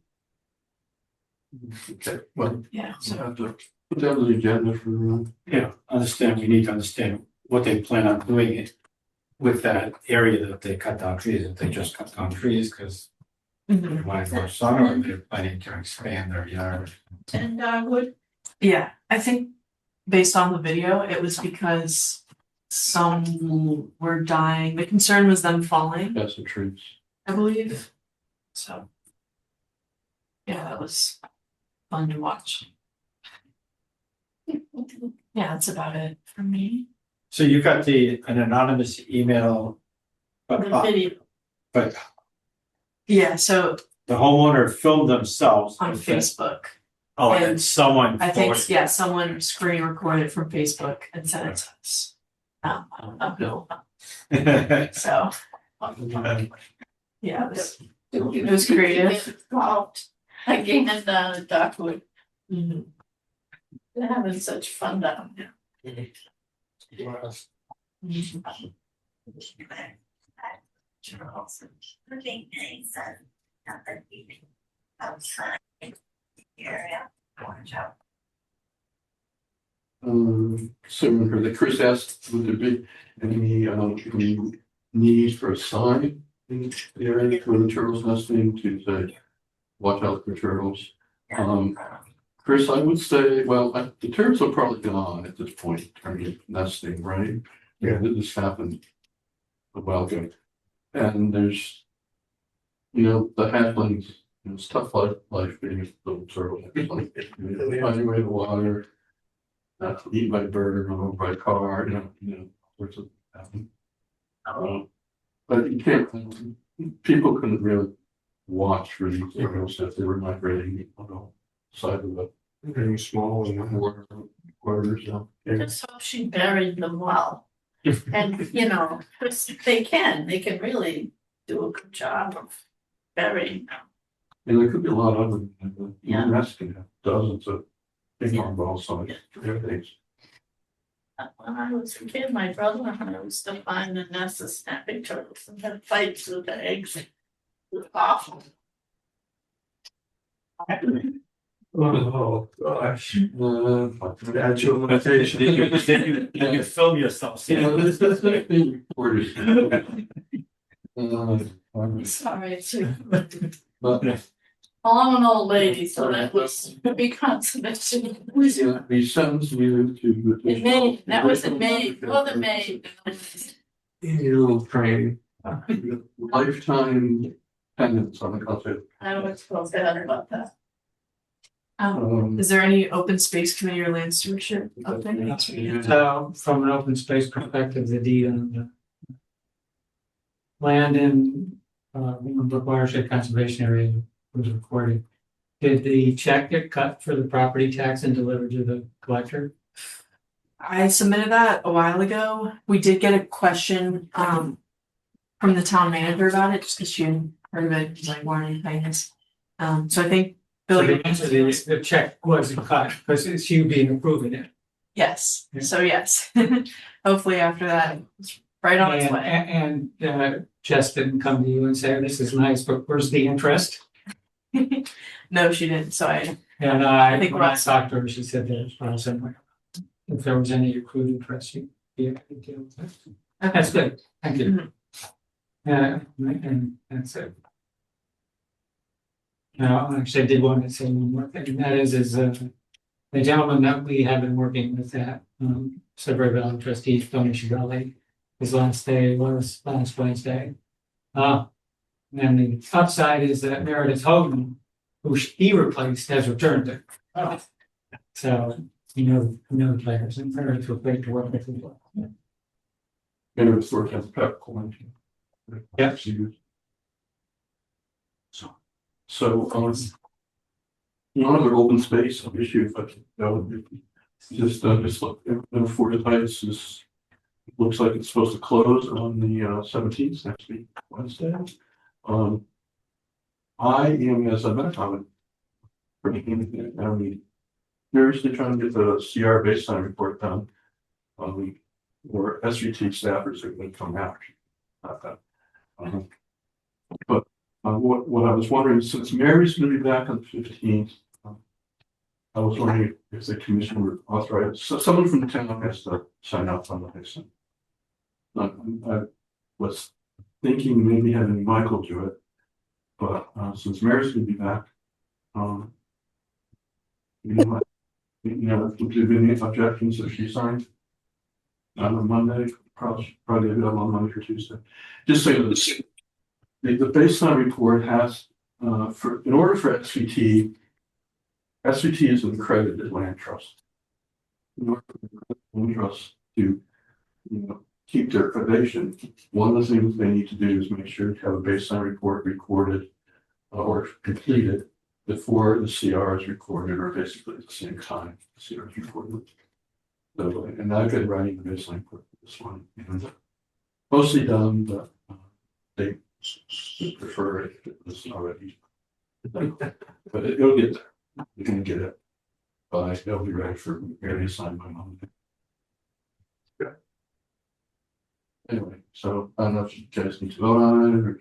Okay, well, Yeah, so so have to put that on the agenda for, Yeah, we need to understand what they plan on doing it with that area that they cut down trees, if they just cut down trees, because mhm. they want to go summer, or they're planning to expand their yard. 10 Dogwood. Yeah, I think based on the video, it was because some were dying. The concern was them falling, that's the trees. I believe. So yeah, that was fun to watch. Yeah, that's about it for me. So you got an anonymous email, The video. but Yeah, so the homeowner filmed themselves. on Facebook. Oh, and and someone. I think, forwarded- yeah, someone screen recorded from Facebook and sent it to us. I don't know who, so, yeah, it was creative. Involved. again down at Darkwood. Mhm. They're having such fun down there. Last Similar that Chris asked, would there be any need for a sign in the area for the turtles nesting to say, watch out for turtles? Chris, I would say, well, the turtles are probably gone at this point in terms of nesting, right? Yeah. This happened a while ago. And there's, the halflings, it's tough life being a little turtle. Like, finding way to water, not eaten by bird, or by car, sorts of happen. But you can't, people couldn't really watch for these turtles if they were migrating on the side of the very small and quarters. Just hope she buried them well. And, they can really do a good job of burying them. And there could be a lot of them. Yeah. Nest can have dozens of big hornball size things. When I was a kid, my brother and I used to find the nest of snapping turtles and have fights with the eggs. It was awful. oh gosh. That's your limitation. You film yourself. This being recorded. Sorry, too. But Well, I'm an old lady, so that was be conservation. we sentence you to. In May, that was in May, more than May. Little train. Lifetime pendants on the culture. I was supposed to have about that. Is there any open space committee or land stewardship update? So from an open space perspective, the deed on the land in Brook Watershed Conservation Area was recorded. Did the check get cut for the property tax and delivered to the collector? I submitted that a while ago. We did get a question from the town manager about it, just because she hadn't heard of it, like warning things. So I think So Billy. the answer is the check wasn't cut because she would be approving it. Yes, Yeah. so yes, hopefully after that, it's right on its way. And Jess didn't come to you and say, this is nice, but where's the interest? No, she didn't, so I And I think when I we're- talked to her, she said there's somewhere. If there was any accrued interest, she'd be able to deal with it. That's good, thank you. And that's it. Now, actually, I did want to say one more thing, and that is the gentleman that we have been working with at Sudbury Valley trustees, Tony Chiavelli, his last day was last Wednesday. And the upside is that Meredith Hogan, who he replaced, has returned it. So, the players, and Meredith was great to work with as well. And it was working as a peppercorn. Yep. So, another open space issue, but that would be just look, Fort Heights is, looks like it's supposed to close on the 17th next week, Wednesday. I am, as I mentioned, seriously trying to get the CR baseline report done. Or SVT staffers are going to come out. But what I was wondering, since Mary's going to be back on the 15th, I was wondering if the commission would authorize, so someone from the town has to sign up on the baseline. I was thinking maybe having Michael do it, but since Mary's going to be back, would there be any objections if she signed on Monday? Probably available on Monday or Tuesday. Just so you know, the baseline report has in order for SVT is an accredited land trust. In order for the land trust to keep their accreditation, one of the things they need to do is make sure to have a baseline report recorded or completed before the CR is recorded, or basically at the same time the CR is recorded. So, and I've been writing the baseline report for this one, and mostly done, but they prefer it if it was already But it'll get there. You can get it. But it'll be ready for Mary to sign by Monday. Yeah. Anyway, so I don't know if you guys need to vote on it or.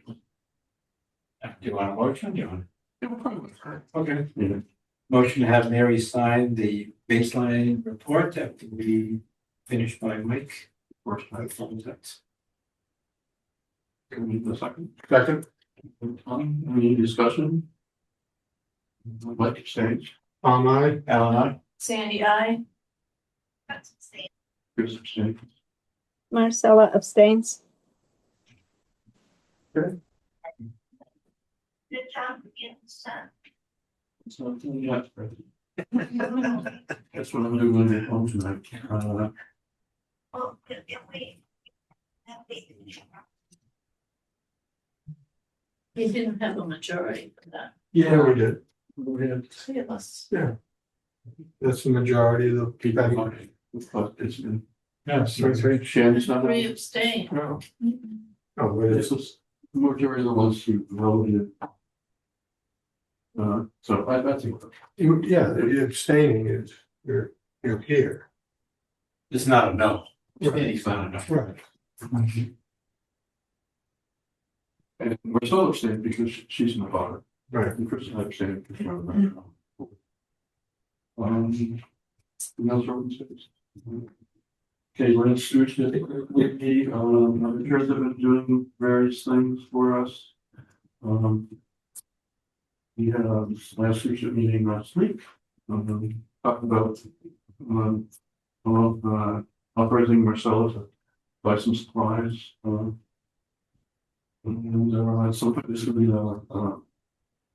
Do you want a motion? Do you want? Yeah, we'll probably try. Okay. Yeah. Motion to have Mary sign the baseline report that we finished by Mike. First, I can we do the second. Second, Any discussion? Mike abstains. I. Alan, aye? Sandy, I. Chris abstains. Marcella abstains. Good job getting sent. So, yeah. That's what I'm doing when I get home tonight. Oh, good, wait. You didn't have a majority for that. Yeah, we did. We had Three of us. That's the majority of the people people. voting. But it's been. Yes. Shannon's not. Three abstain. No, Oh, but this it's, was the majority of the ones who voted. So I think. yeah, the abstaining is, you're here. It's not a no. Right. It's not a no. Right. And we're still abstaining because she's in the bottom. Right. And Chris and I abstaining because we're in the bottom. Else are on stage. Okay, we're in stewardship committee. The chairs have been doing various things for us. We had a last stewardship meeting last week. Talked about authorizing Marcella to buy some supplies. And so this will be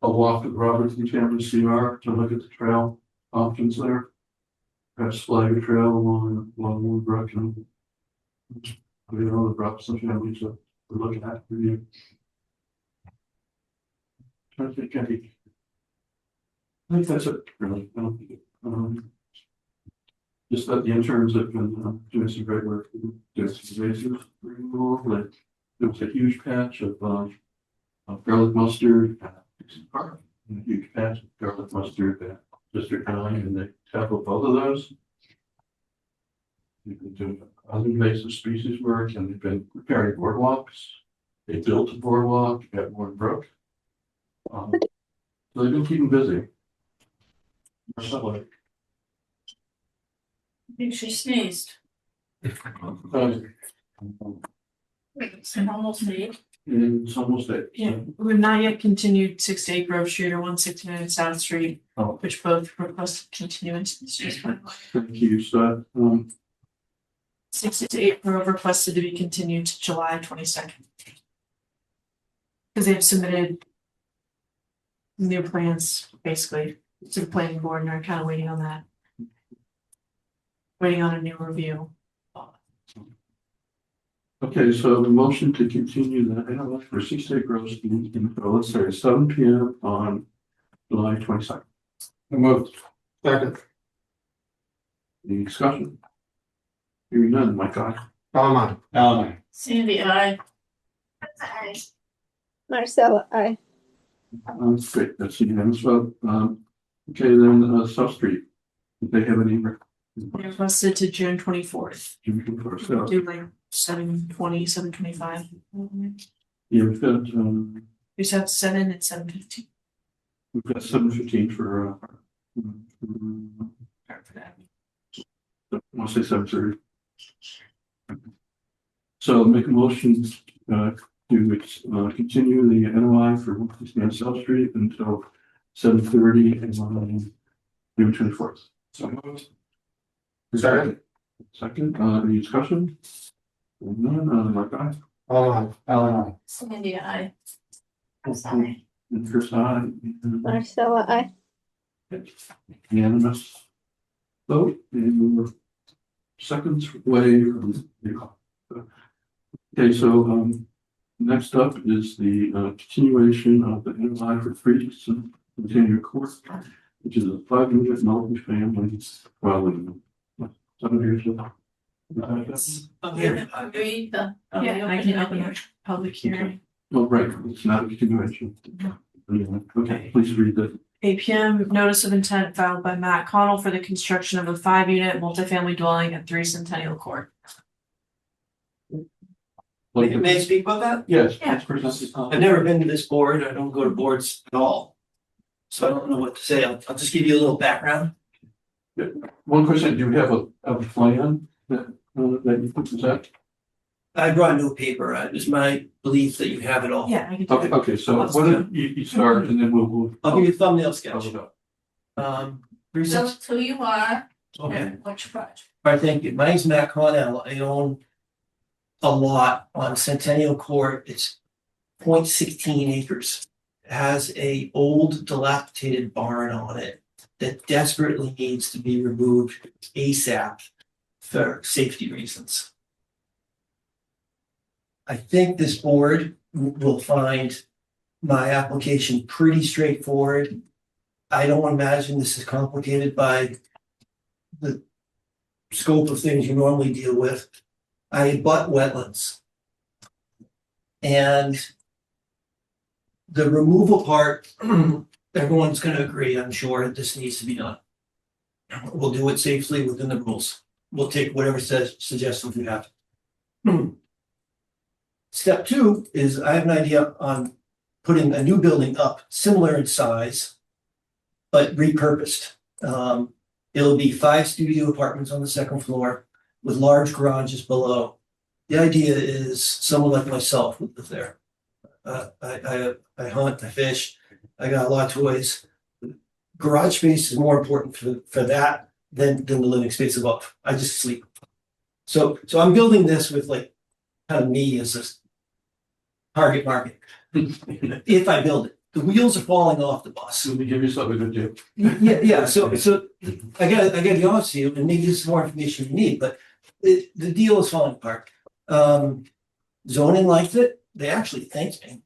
a walk at Roberts and Chamber CR to look at the trail options there. Perhaps flag a trail along Wood Brook and we know the Brock some families that we're looking at for you. I think that's it, really. I don't think just that the interns have been doing some great work, doing some razors removal. Like there was a huge patch of garlic mustard at Dixon Park, and a huge patch of garlic mustard at District 9, and they tackled both of those. We've been doing other invasive species work, and they've been repairing boardwalks. They built a boardwalk at Warren Brook. So they've been keeping busy. Marcella. I think she sneezed. It's almost eight. And it's almost it. Yeah, we've not yet continued 6 to 8 Grove Street or 169 South Street, Oh. which both request continuance. It's just fine. Thank you, so 6 to 8 Grove requested to be continued to July 22nd. Because they've submitted new plans, basically, to the planning board, and are kind of waiting on that. Waiting on a new review. okay, so the motion to continue the NLF for 6 to 8 Grove Street let's say 7 p.m. on July 22nd. Moved. Second, Any discussion? Hearing none, my God. I. Alan, aye? Sandy, I. Marcella, I. Great, that's unanimous vote. Okay, then South Street. Did they have any? They requested to June 24th. June 21st. Do like 7:20, 7:25. Yeah, we've got We just have 7 and 7:15. 7:15 for I'll say 7:30. So make a motion to continue the NOI for 169 South Street until 7:30 and June 24th. So moved. Second, Second, any discussion? None, my guy. I. Alan, aye? Sandy, I. And Chris, aye. Marcella, I. Unanimous vote, and we're seconds away from the. Okay, so next up is the continuation of the NOI for Friedrichsen Continued Court, which is a 5-unit multi-family dwelling. 7 years old. Agreed, Yeah, I can open a public hearing. Oh, right, it's not a continuation. Okay, please read the. 8 PM, notice of intent filed by Matt Connell for the construction of a 5-unit multifamily dwelling at 3 Centennial Court. May I speak about that? Yes. Yeah. let's present this. I've never been to this board. I don't go to boards at all. So I don't know what to say. I'll just give you a little background. One question, do you have a plan that you could present? I brought no paper. It was my belief that you have it all. Yeah, I can do it. Okay, so what if you start and then we'll. I'll give you a thumbnail sketch. I'll- Three Tell six. us who you are Okay. and what's your project. All right, thank you. My name's Matt Connell. I own a lot on Centennial Court. It's 0.16 acres. It has a old dilapidated barn on it that desperately needs to be removed ASAP for safety reasons. I think this board will find my application pretty straightforward. I don't imagine this is complicated by the scope of things you normally deal with. I abut wetlands. And the removal part, everyone's gonna agree, I'm sure, that this needs to be done. We'll do it safely within the rules. We'll take whatever suggestions you have. Step 2 is I have an idea on putting a new building up, similar in size, but repurposed. It'll be 5 studio apartments on the second floor with large garages below. The idea is someone like myself would live there. I hunt, I fish, I got a lot of toys. Garage space is more important for that than the living space above. I just sleep. So I'm building this with like kind of me as a target market. If I build it, the wheels are falling off the bus. Let me give you something to do. Yeah. So I gotta be honest with you, and maybe this is more information you need, but the deal is falling apart. Zoning liked it. They actually thanked me.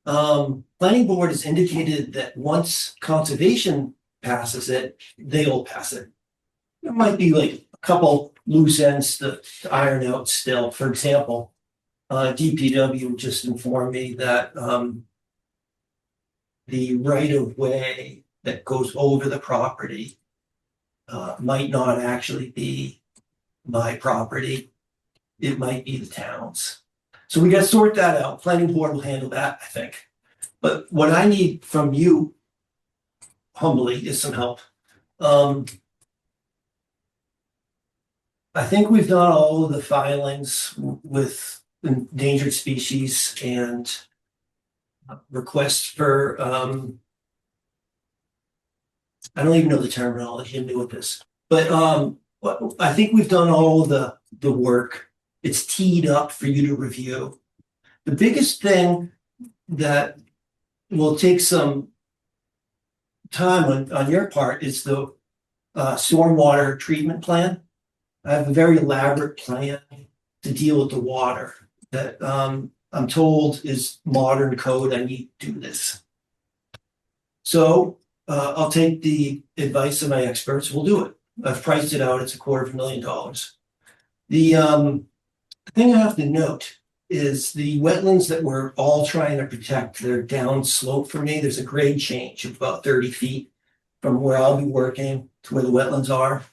Planning board has indicated that once conservation passes it, they'll pass it. There might be like a couple loose ends to iron out still. For example, DPW just informed me that the right of way that goes over the property might not actually be my property. It might be the town's. So we gotta sort that out. Planning board will handle that, I think. But what I need from you humbly is some help. I think we've done all of the filings with endangered species and requests for, I don't even know the terminology, I'm new with this. But I think we've done all of the work. It's teed up for you to review. The biggest thing that will take some time on your part is the stormwater treatment plan. I have a very elaborate plan to deal with the water that I'm told is modern code. I need to do this. So I'll take the advice of my experts. We'll do it. I've priced it out. It's $250,000. The thing I have to note is the wetlands that we're all trying to protect, they're down slope for me. There's a grade change of about 30 feet from where I'll be working to where the wetlands are.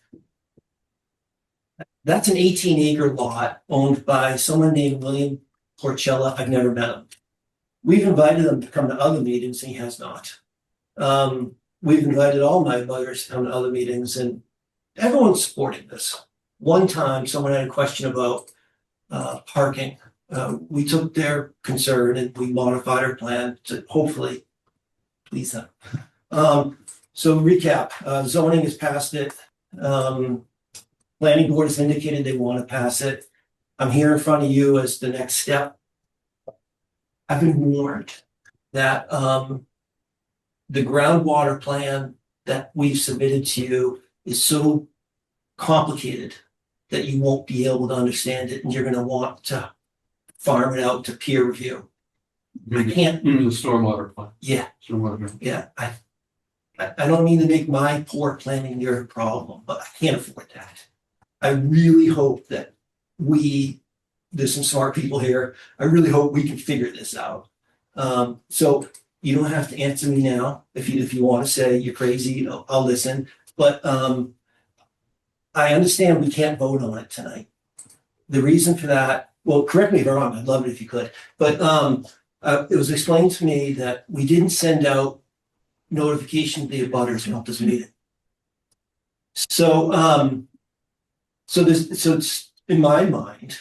That's an 18-acre lot owned by someone named William Porcella. I've never met him. We've invited him to come to other meetings and he has not. We've invited all my butters to come to other meetings and everyone's supporting this. One time someone had a question about parking. We took their concern and we modified our plan to hopefully please them. So recap, zoning has passed it. Planning board has indicated they want to pass it. I'm here in front of you as the next step. I've been warned that the groundwater plan that we've submitted to you is so complicated that you won't be able to understand it and you're going to want to farm it out to peer review. I can't. The stormwater plan. Yeah. Stormwater. Yeah. I don't mean to make my poor planning your problem, but I can't afford that. I really hope that there's some smart people here. I really hope we can figure this out. So You don't have to answer me now. If you want to say you're crazy, I'll listen. But I understand we can't vote on it tonight. The reason for that, well, correct me if I'm wrong, I'd love it if you could. But it was explained to me that we didn't send out notification to the abutters about this meeting. So it's in my mind,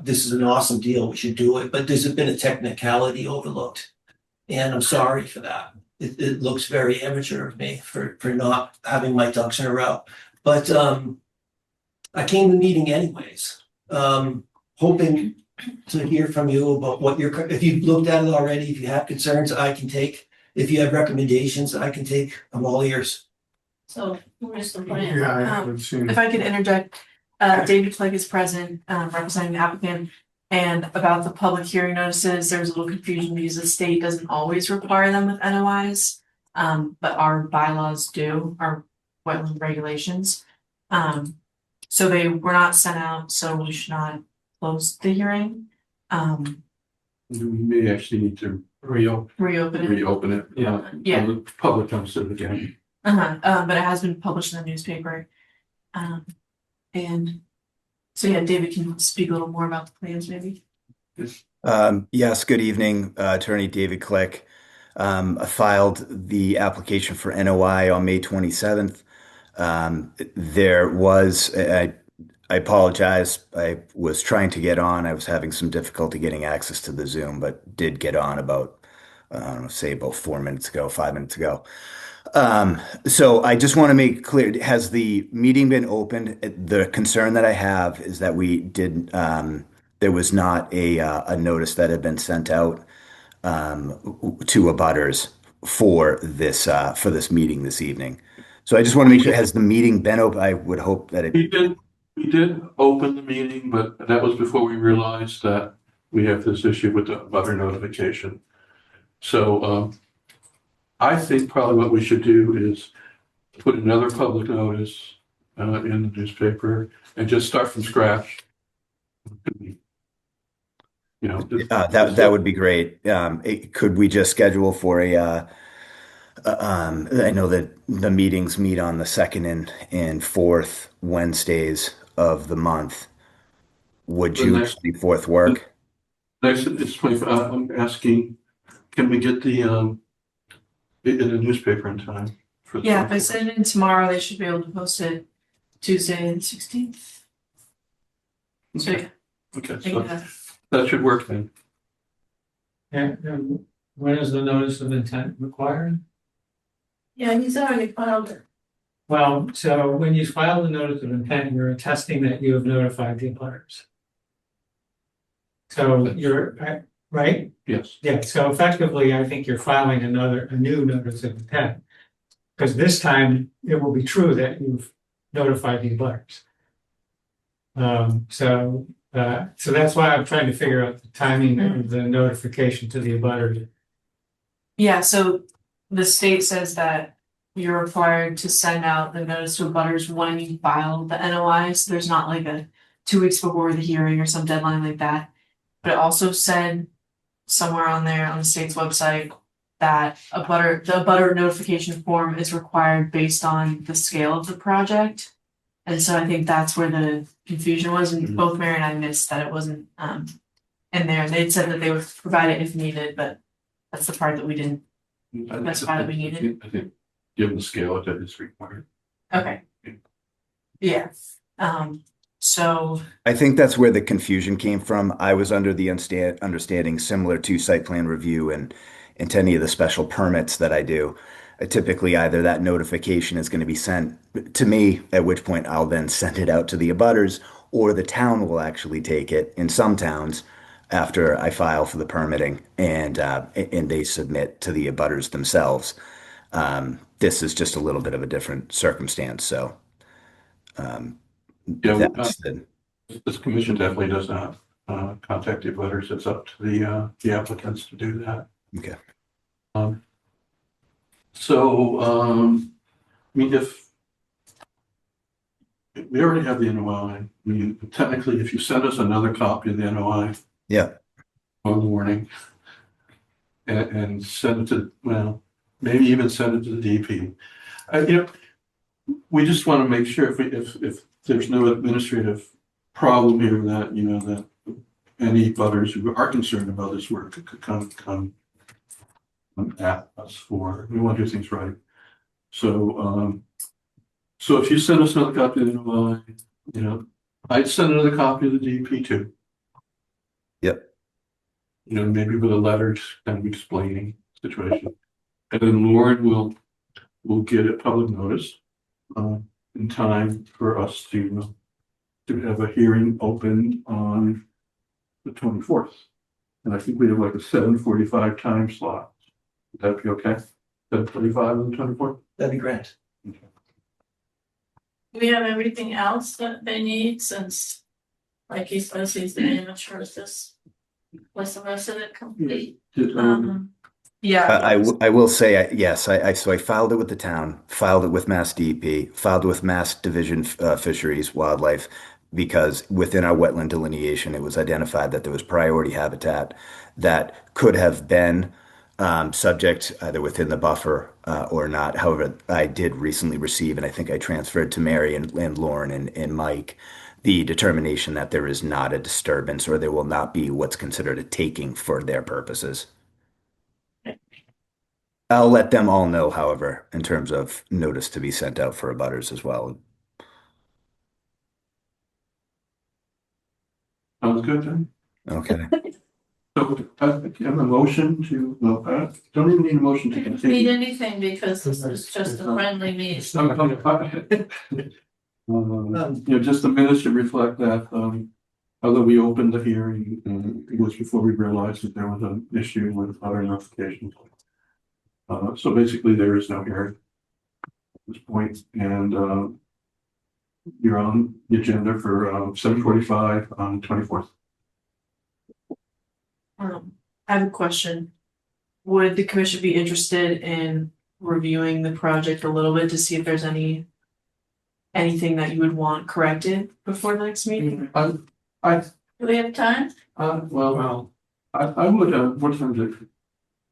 this is an awesome deal. We should do it, but there's been a technicality overlooked. And I'm sorry for that. It looks very amateur of me for not having my ducks in a row. But I came to the meeting anyways, hoping to hear from you about what if you've looked at it already, if you have concerns I can take, if you have recommendations I can take, I'm all ears. So where's the plan? Yeah, I haven't seen. If I could interject, David Clegg is present, representing the applicant. And about the public hearing notices, there's a little confusion because the state doesn't always require them with NOIs. But our bylaws do, our wetland regulations. So they were not sent out, so we should not close the hearing. We may actually need to Reopen it. reopen it, yeah. Yeah. The public comes in again. But it has been published in the newspaper. And so yeah, David can speak a little more about the plans maybe. Yes, good evening, Attorney David Click. I filed the application for NOI on May 27th. There was, I apologize, I was trying to get on. I was having some difficulty getting access to the Zoom, but did get on about, I don't know, say about 4 minutes ago, 5 minutes ago. So I just want to make clear, has the meeting been opened? The concern that I have is that we did, there was not a notice that had been sent out to abutters for this meeting this evening. So I just want to make sure, has the meeting been open? I would hope that it. We did open the meeting, but that was before we realized that we have this issue with the abutter notification. So I think probably what we should do is put another public notice in the newspaper and just start from scratch. You know, That would be great. Could we just schedule for a, I know that the meetings meet on the second and fourth Wednesdays of the month. Would The June next- 24th work? next, it's 25, I'm asking, can we get the, in the newspaper in time? For the Yeah, if I send it in tomorrow, they should be able to post it Tuesday the 16th. So yeah, Okay, I so think that- that should work then. And when is the notice of intent required? Yeah, he's already filed it. Well, so when you file the notice of intent, you're attesting that you have notified the abutters. So you're, right? Yes. Yeah, so effectively, I think you're filing a new notice of intent. Because this time, it will be true that you've notified the abutters. So that's why I'm trying to figure out the timing of the notification to the abutters. Yeah, so the state says that you're required to send out the notice to abutters when you file the NOI, so there's not like a 2 weeks before the hearing or some deadline like that. But it also said somewhere on there on the state's website that the abutter notification form is required based on the scale of the project. And so I think that's where the confusion was, and both Mary and I missed that it wasn't in there. They'd said that they would provide it if needed, but that's the part that we didn't. That's why we need it. I think, given the scale of it, it's required. Okay. Yeah, so, I think that's where the confusion came from. I was under the understanding similar to site plan review and to any of the special permits that I do. Typically, either that notification is going to be sent to me, at which point I'll then send it out to the abutters, or the town will actually take it in some towns after I file for the permitting and they submit to the abutters themselves. This is just a little bit of a different circumstance, so. Yeah, That's the, this commission definitely does not contact the abutters. It's up to the applicants to do that. okay. I mean, if we already have the NOI, I mean, technically, if you send us another copy of the NOI Yeah. on the warning, and send it to, well, maybe even send it to the DP. We just want to make sure if there's no administrative problem here that, that any butters who are concerned about this work could come at us for, we want to do things right. So, so if you send us another copy of the NOI, I'd send another copy of the DP too. Yep. Maybe with a letter kind of explaining the situation. And then Lauren will get a public notice in time for us to have a hearing open on the 24th. And I think we have like a 7:45 time slot. Would that be okay? 7:45 on the 24th? That'd be great. We have everything else that they need since, like he says, he's the amateur at this. Was the rest of it complete? Yeah. I will say, yes, so I filed it with the town, filed it with Mass DEP, filed it with Mass Division Fisheries Wildlife, because within our wetland delineation, it was identified that there was priority habitat that could have been subject either within the buffer or not. However, I did recently receive, and I think I transferred to Mary and Lauren and Mike, the determination that there is not a disturbance or there will not be what's considered a taking for their purposes. I'll let them all know, however, in terms of notice to be sent out for abutters as well. Sounds good then. Okay. So I have a motion to, no, don't even need a motion to We don't need continue. anything because this is just a friendly meeting. Just the minutes should reflect that, although we opened the hearing, it was before we realized that there was an issue with other notifications. So basically there is no hearing at this point, and you're on the agenda for 7:45 on the 24th. I have a question. Would the commission be interested in reviewing the project a little bit to see if there's anything that you would want corrected before the next meeting? Do we have time? Well, I would, what time is it?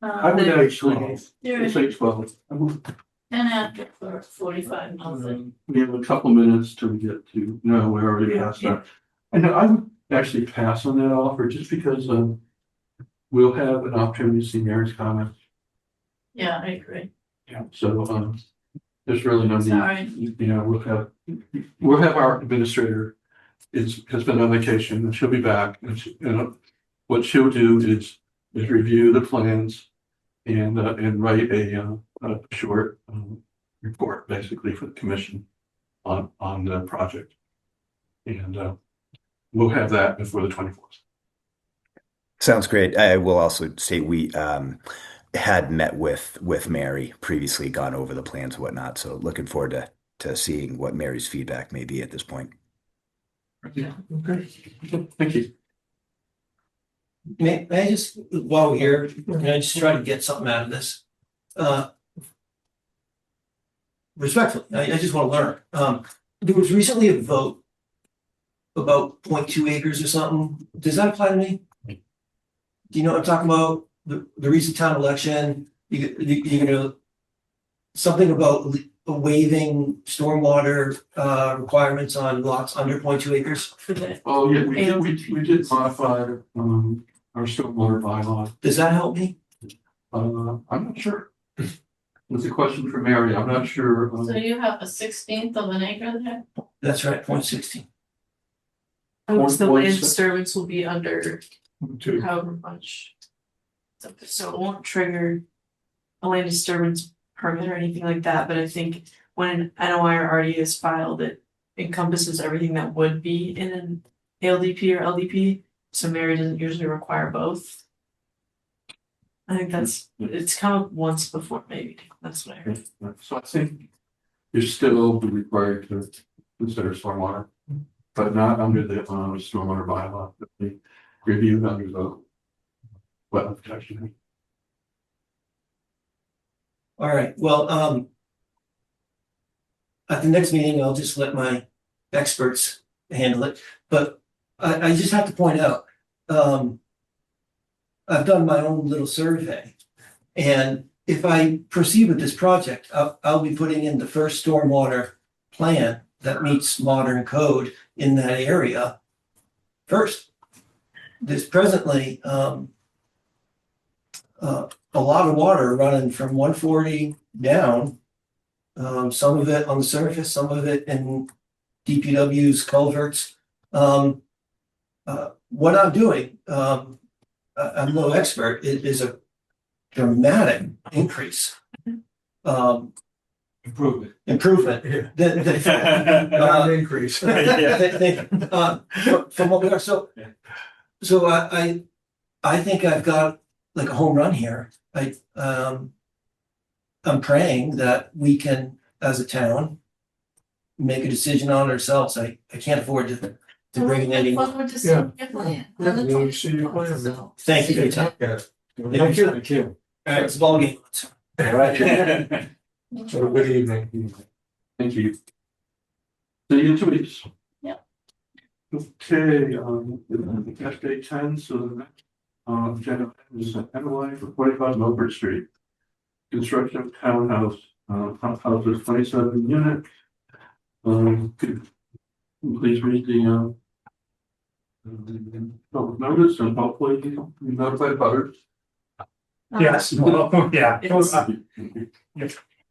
I would actually, There is say 12. I would, 10 after for 45 minutes. we have a couple minutes till we get to, no, we're already past that. I know, I would actually pass on that offer just because, we'll have an opportunity to see Mary's comments. Yeah, I agree. Yeah. So, there's really no Sorry. need, we'll have our administrator has been on vacation and she'll be back and what she'll do is review the plans and write a short report basically for the commission on the project. And we'll have that before the 24th. Sounds great. I will also say we had met with Mary previously, gone over the plans and whatnot. So looking forward to seeing what Mary's feedback may be at this point. Yeah, okay. Thank you. May I just, while we're here, can I just try to get something out of this? Respectfully, I just want to learn. There was recently a vote about 0.2 acres or something. Does that apply to me? Do you know what I'm talking about? The recent town election, you're gonna, something about waiving stormwater requirements on lots under 0.2 acres? For the, Oh, yeah, we did modify our stormwater bylaw. Does that help me? I'm not sure. It's a question for Mary. I'm not sure. so you have a 1/16 of an acre there? That's right, 0.16. The One land sec- disturbance will be under Two. however much. So it won't trigger a land disturbance permit or anything like that, but I think when an NOI or RD is filed, it encompasses everything that would be in an ALDP or LDP. So Mary doesn't usually require both. I think it's come up once before, maybe. That's what I heard. So I think you're still required to consider stormwater, but not under the stormwater bylaw. That we reviewed under the wetland protection. All right, well, at the next meeting, I'll just let my experts handle it, but I just have to point out, I've done my own little survey And if I proceed with this project, I'll be putting in the first stormwater plan that meets modern code in that area first. There's presently a lot of water running from 140 down. Some of it on the surface, some of it in DPW's culverts. What I'm doing, I'm no expert, it is a dramatic increase. Improvement. Improvement. Yeah. That- Increase. from what we are, so I think I've got like a home run here. I'm praying that we can, as a town, make a decision on ourselves. I can't afford to bring in any. Forward to see Yeah. your plan. Yeah, we'll see your plan, So, Thank you for your time. Yeah. Thank you. Thank you. It's a ball game. All right. Have a good evening. Thank you. See you in 2 weeks. Yeah. Okay, the Cascade 10, so the next, agenda is NOI for 45 Milford Street. Construction of townhouse, houses 27 unit. Could you please read the public notice and hopefully you notify butters. Yes, well, yeah. It's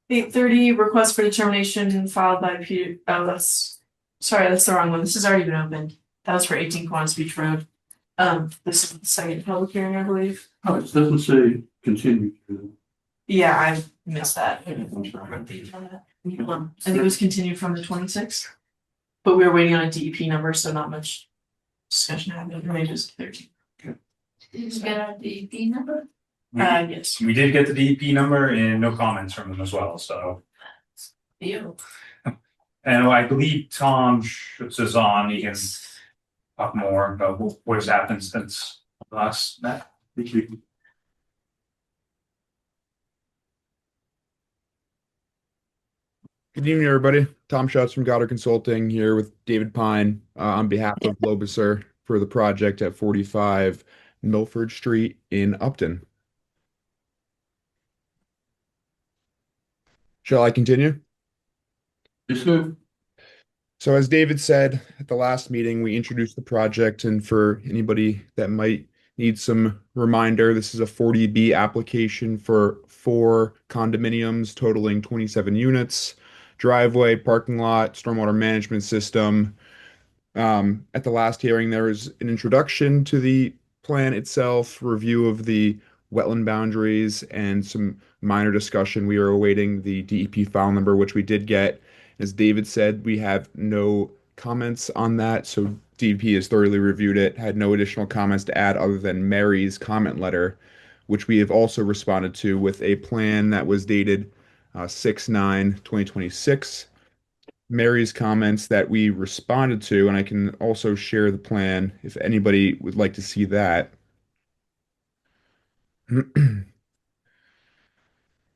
8:30, request for determination filed by Peter, that's the wrong one, this has already been opened. That was for 18 Quantus Beach Road. This is the second public hearing, I believe. Oh, it doesn't say continue. Yeah, I missed that. I I'm sorry. think it was continued from the 26th. But we were waiting on a DEP number, so not much discussion happened, maybe just 13. Did you get our DEP number? Yes. We did get the DEP number and no comments from them as well, so. You. And I believe Tom Schutz is on, he can talk more about what has happened since last met. Thank you. Good evening, everybody. Tom Schutz from Goddard Consulting here with David Pine on behalf of Lobuser for the project at 45 Milford Street in Upton. Shall I continue? Yes, sir. So as David said at the last meeting, we introduced the project, and for anybody that might need some reminder, this is a 40B application for 4 condominiums totaling 27 units, driveway, parking lot, stormwater management system. At the last hearing, there was an introduction to the plan itself, review of the wetland boundaries, and some minor discussion. We are awaiting the DEP file number, which we did get. As David said, we have no comments on that, so DEP has thoroughly reviewed it, had no additional comments to add other than Mary's comment letter, which we have also responded to with a plan that was dated 6/9/2026. Mary's comments that we responded to, and I can also share the plan if anybody would like to see that.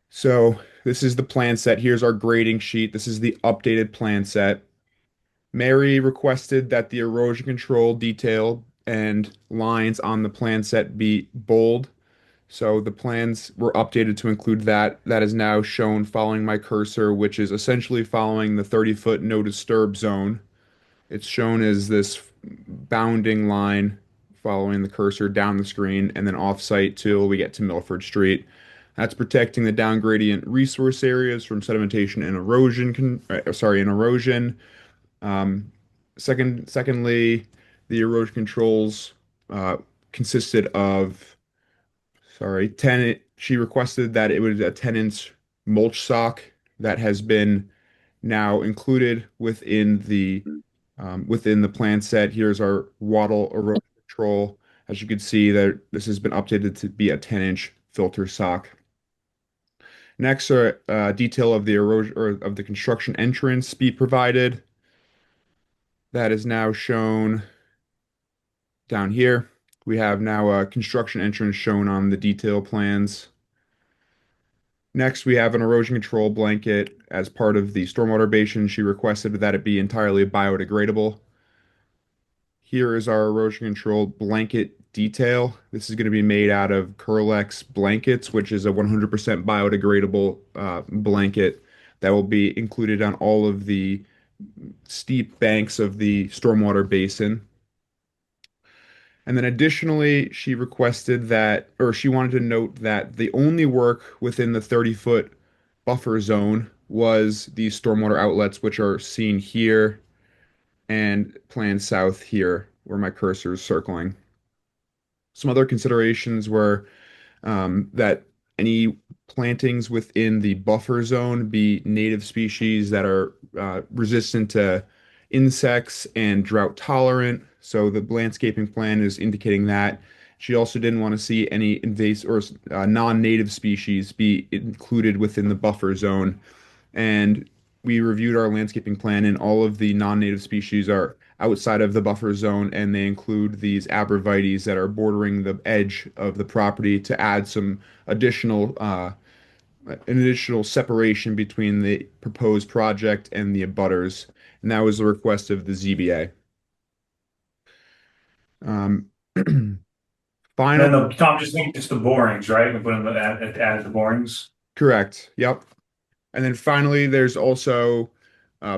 So this is the plan set. Here's our grading sheet. This is the updated plan set. Mary requested that the erosion control detail and lines on the plan set be bold. So the plans were updated to include that. That is now shown following my cursor, which is essentially following the 30-foot no disturb zone. It's shown as this bounding line following the cursor down the screen and then off-site till we get to Milford Street. That's protecting the down gradient resource areas from sedimentation and erosion. Secondly, the erosion controls consisted of 10. She requested that it was a 10-inch mulch sock that has been now included within the plan set. Here's our wattle erosion control. As you can see, that this has been updated to be a 10-inch filter sock. Next, detail of the erosion or of the construction entrance be provided. That is now shown down here. We have now a construction entrance shown on the detail plans. Next, we have an erosion control blanket as part of the stormwater basin. She requested that it be entirely biodegradable. Here is our erosion control blanket detail. This is going to be made out of Curlex blankets, which is a 100% biodegradable blanket that will be included on all of the steep banks of the stormwater basin. And then additionally, she requested that, or she wanted to note that the only work within the 30-foot buffer zone was these stormwater outlets, which are seen here and planned south here, where my cursor is circling. Some other considerations were that any plantings within the buffer zone be native species that are resistant to insects and drought tolerant. So the landscaping plan is indicating that. She also didn't want to see any invasive or non-native species be included within the buffer zone. And we reviewed our landscaping plan, and all of the non-native species are outside of the buffer zone, and they include these abrevieties that are bordering the edge of the property to add some additional separation between the proposed project and the abutters. And that was the request of the ZBA. Final. And then Tom, just think just the borings, right? We put in added the borings. Correct. Yep. And then finally, there's also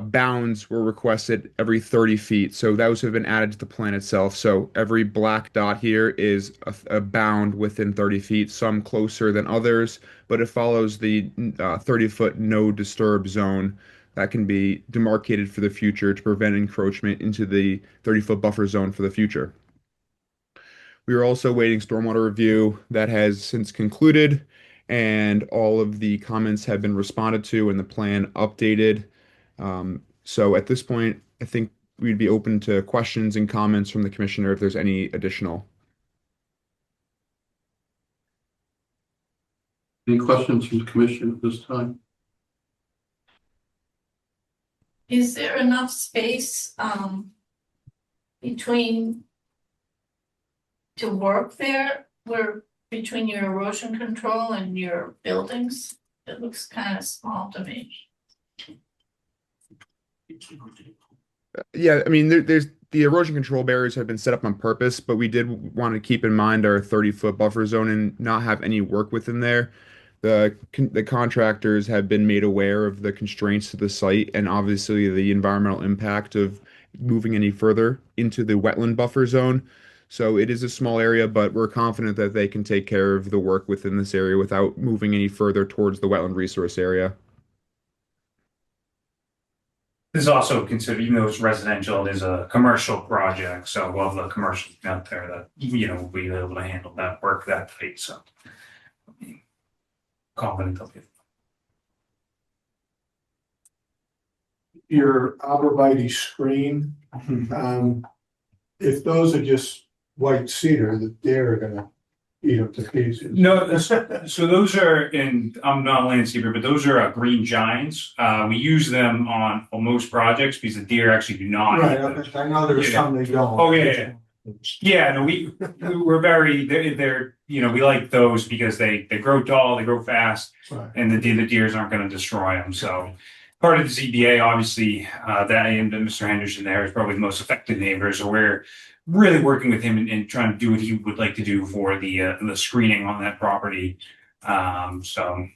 bounds were requested every 30 feet. So those have been added to the plan itself. So every black dot here is a bound within 30 feet, some closer than others, but it follows the 30-foot no disturb zone that can be demarcated for the future to prevent encroachment into the 30-foot buffer zone for the future. We are also waiting stormwater review that has since concluded, and all of the comments have been responded to and the plan updated. So at this point, I think we'd be open to questions and comments from the commissioner if there's any additional. Any questions from the commission at this time? Is there enough space between to work there where between your erosion control and your buildings? It looks kind of small to me. Yeah, I mean, there's the erosion control barriers have been set up on purpose, but we did want to keep in mind our 30-foot buffer zone and not have any work within there. The contractors have been made aware of the constraints to the site and obviously the environmental impact of moving any further into the wetland buffer zone. So it is a small area, but we're confident that they can take care of the work within this area without moving any further towards the wetland resource area. This is also considered, even though it's residential, it is a commercial project, so we'll have the commercial out there that, we'll be able to handle that work that tight, so. I'm confident of it. Your arborvitae screen, if those are just white cedar, the deer are gonna eat them to pieces. No, so those are I'm not a landscaper, but those are green giants. We use them on most projects because the deer actually do not. Right, I know there's some they don't. Oh, yeah. Yeah, no, we're very, they're, we like those because they grow tall, they grow fast, Right. and the deers aren't gonna destroy them, so. Part of the ZBA, obviously, that and Mr. Henderson there is probably the most affected neighbor, so we're really working with him and trying to do what he would like to do for the screening on that property. So.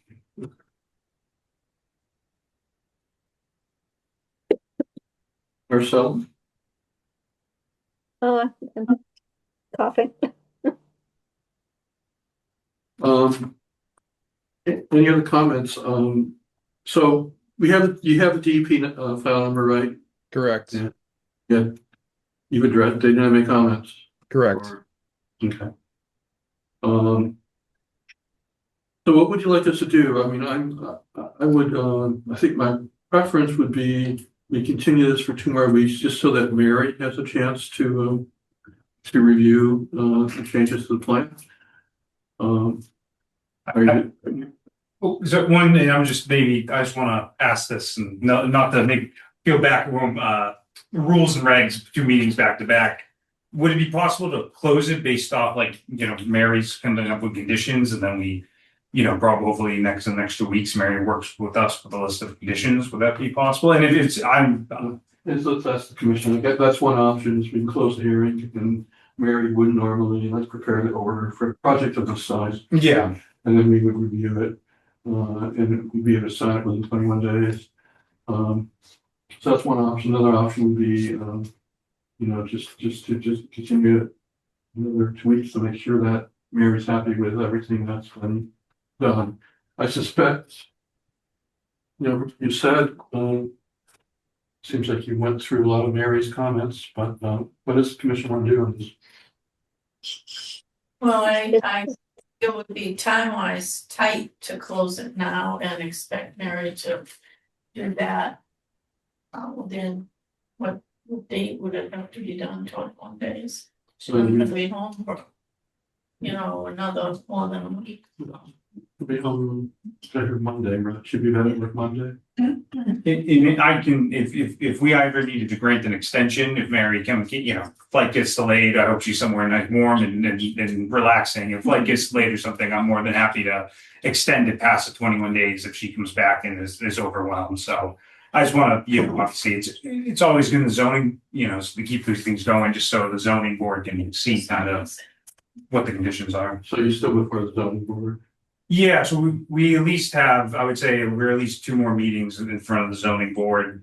Marcel? Oh, I'm coughing. Any other comments? So you have a DEP file number, right? Correct. Yeah. You've addressed, they didn't have any comments? Correct. Okay. So what would you like us to do? I mean, I would, I think my preference would be we continue this for 2 more weeks, just so that Mary has a chance to review the changes to the plan. So one thing, I just want to ask this, and not to make go back rules and regs 2 meetings back to back. Would it be possible to close it based off Mary's coming up with conditions, and then we, probably hopefully in the next 2 weeks, Mary works with us with a list of conditions. Would that be possible? And if it's, let's ask the commission. That's one option, is we can close the hearing, and Mary would normally, let's prepare the order for a project of this size, Yeah, and then we would review it. And it would be able to sign it within 21 days. So that's one option. Another option would be, just continue it another 2 weeks to make sure that Mary's happy with everything that's been done. I suspect, you said, seems like you went through a lot of Mary's comments, but what does the commission want to do on this? Well, I, it would be time-wise tight to close it now and expect Mary to do that. Within, what date would it have to be done, 21 days? So She's you- gonna be home for, another more than a week. It'll be on Monday, right? Should be better like Monday. I can, if we ever needed to grant an extension, if Mary can, flight gets delayed, I hope she's somewhere nice, warm and relaxing. If flight gets delayed or something, I'm more than happy to extend it past the 21 days if she comes back and is overwhelmed. So I just want to, obviously it's always been the zoning, so we keep these things going just so the zoning board can see kind of what the conditions are. So you still before the zoning board? Yeah, so we at least have, I would say, we're at least 2 more meetings in front of the zoning board.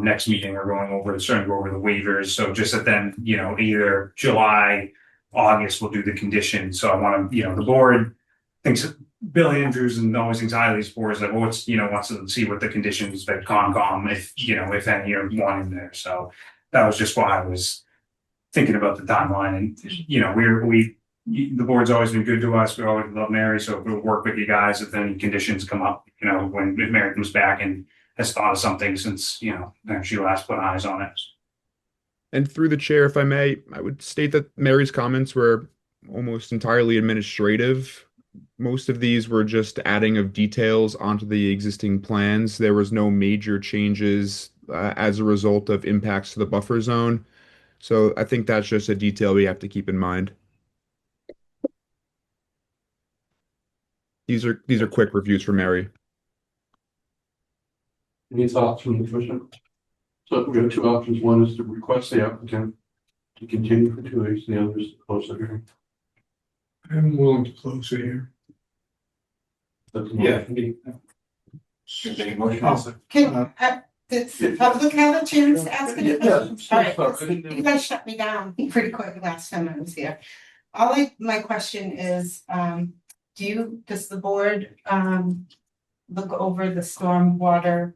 Next meeting, we're starting to go over the waivers. So just that then, either July, August, we'll do the conditions. So I want to, the board thinks Bill Andrews and always thinks highly of these boards that wants to see what the conditions that Concom, if any are wanting there. So that was just why I was thinking about the timeline, and the board's always been good to us. We always love Mary, so we'll work with you guys if any conditions come up. If Mary comes back and has thought of something since she last put eyes on it. And through the chair, if I may, I would state that Mary's comments were almost entirely administrative. Most of these were just adding of details onto the existing plans. There was no major changes as a result of impacts to the buffer zone. So I think that's just a detail we have to keep in mind. These are quick reviews for Mary. Any thoughts from the commission? So we have 2 options. One is to request the applicant to continue for 2 weeks, and the other is to close the hearing. I'm willing to close it here. That's a Yeah. motion. Should make a motion. Did the public have a chance to ask any Yeah. questions? All right, you guys shut me down pretty quick last time I was here. My question is, does the board, look over the stormwater,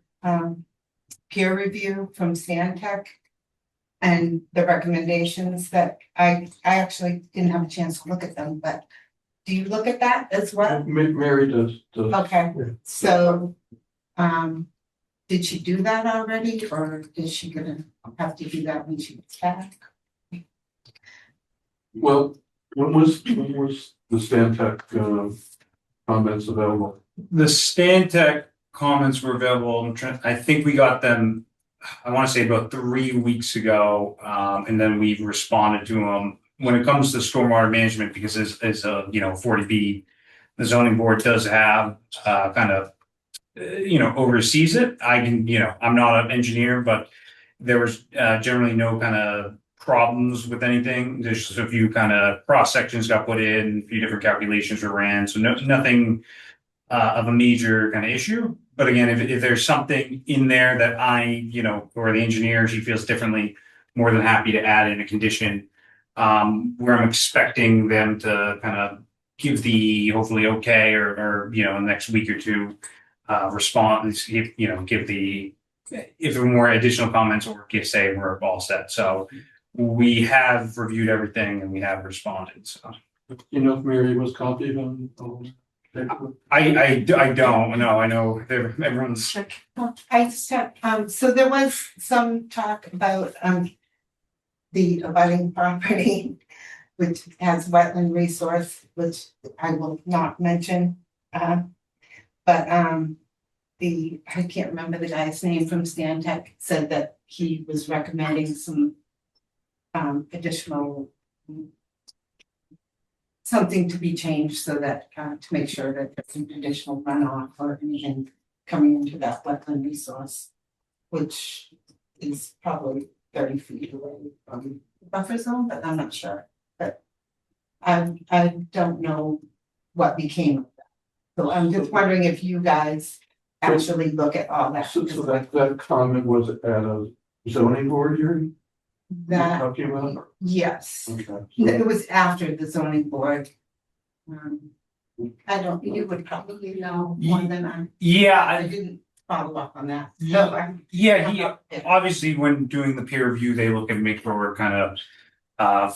peer review from Stantec? And the recommendations that I actually didn't have a chance to look at them, but do you look at that as well? Mary does. Okay, so, did she do that already, or is she gonna have to do that when she gets back? Well, when was the Stantec comments available? The Stantec comments were available. I think we got them, I want to say about 3 weeks ago, and then we responded to them. When it comes to stormwater management, because as a 40B, the zoning board does have kind of oversees it. I can, I'm not an engineer, but there was generally no kind of problems with anything. There's just a few kind of cross sections got put in, a few different calculations were ran, so nothing of a major kind of issue. But again, if there's something in there that or the engineer, she feels differently, more than happy to add in a condition where I'm expecting them to kind of give the hopefully okay or in the next week or 2 response, give the if there were more additional comments or say we're all set. So we have reviewed everything and we have responded. So If Mary was copied on I don't know. I know everyone's I just have, so there was some talk about, the abutting property, which has wetland resource, which I will not mention. But I can't remember the guy's name from Stantec, said that he was recommending some additional something to be changed so that to make sure that there's some additional runoff or anything coming into that wetland resource, which is probably 30 feet away from buffer zone, but I'm not sure, but. I don't know what became of that. So I'm just wondering if you guys actually look at all that. So that comment was at a zoning board hearing? That, Talking about? yes, Okay. it was after the zoning board. I don't, you would probably know more than I Yeah, didn't follow up on that. Ye- So I'm. yeah, obviously, when doing the peer review, they look and make sure we're kind of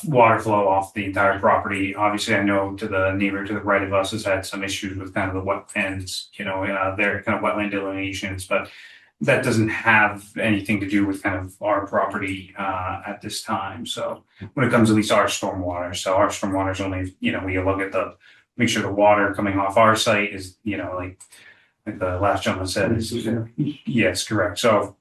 water flow off the entire property. Obviously, I know to the neighbor to the right of us has had some issues with kind of the wetlands, their kind of wetland delineations, but that doesn't have anything to do with kind of our property at this time. So when it comes to at least our stormwater, so our stormwater is only, we look at make sure the water coming off our site is, like the last gentleman said, is, yes, correct. So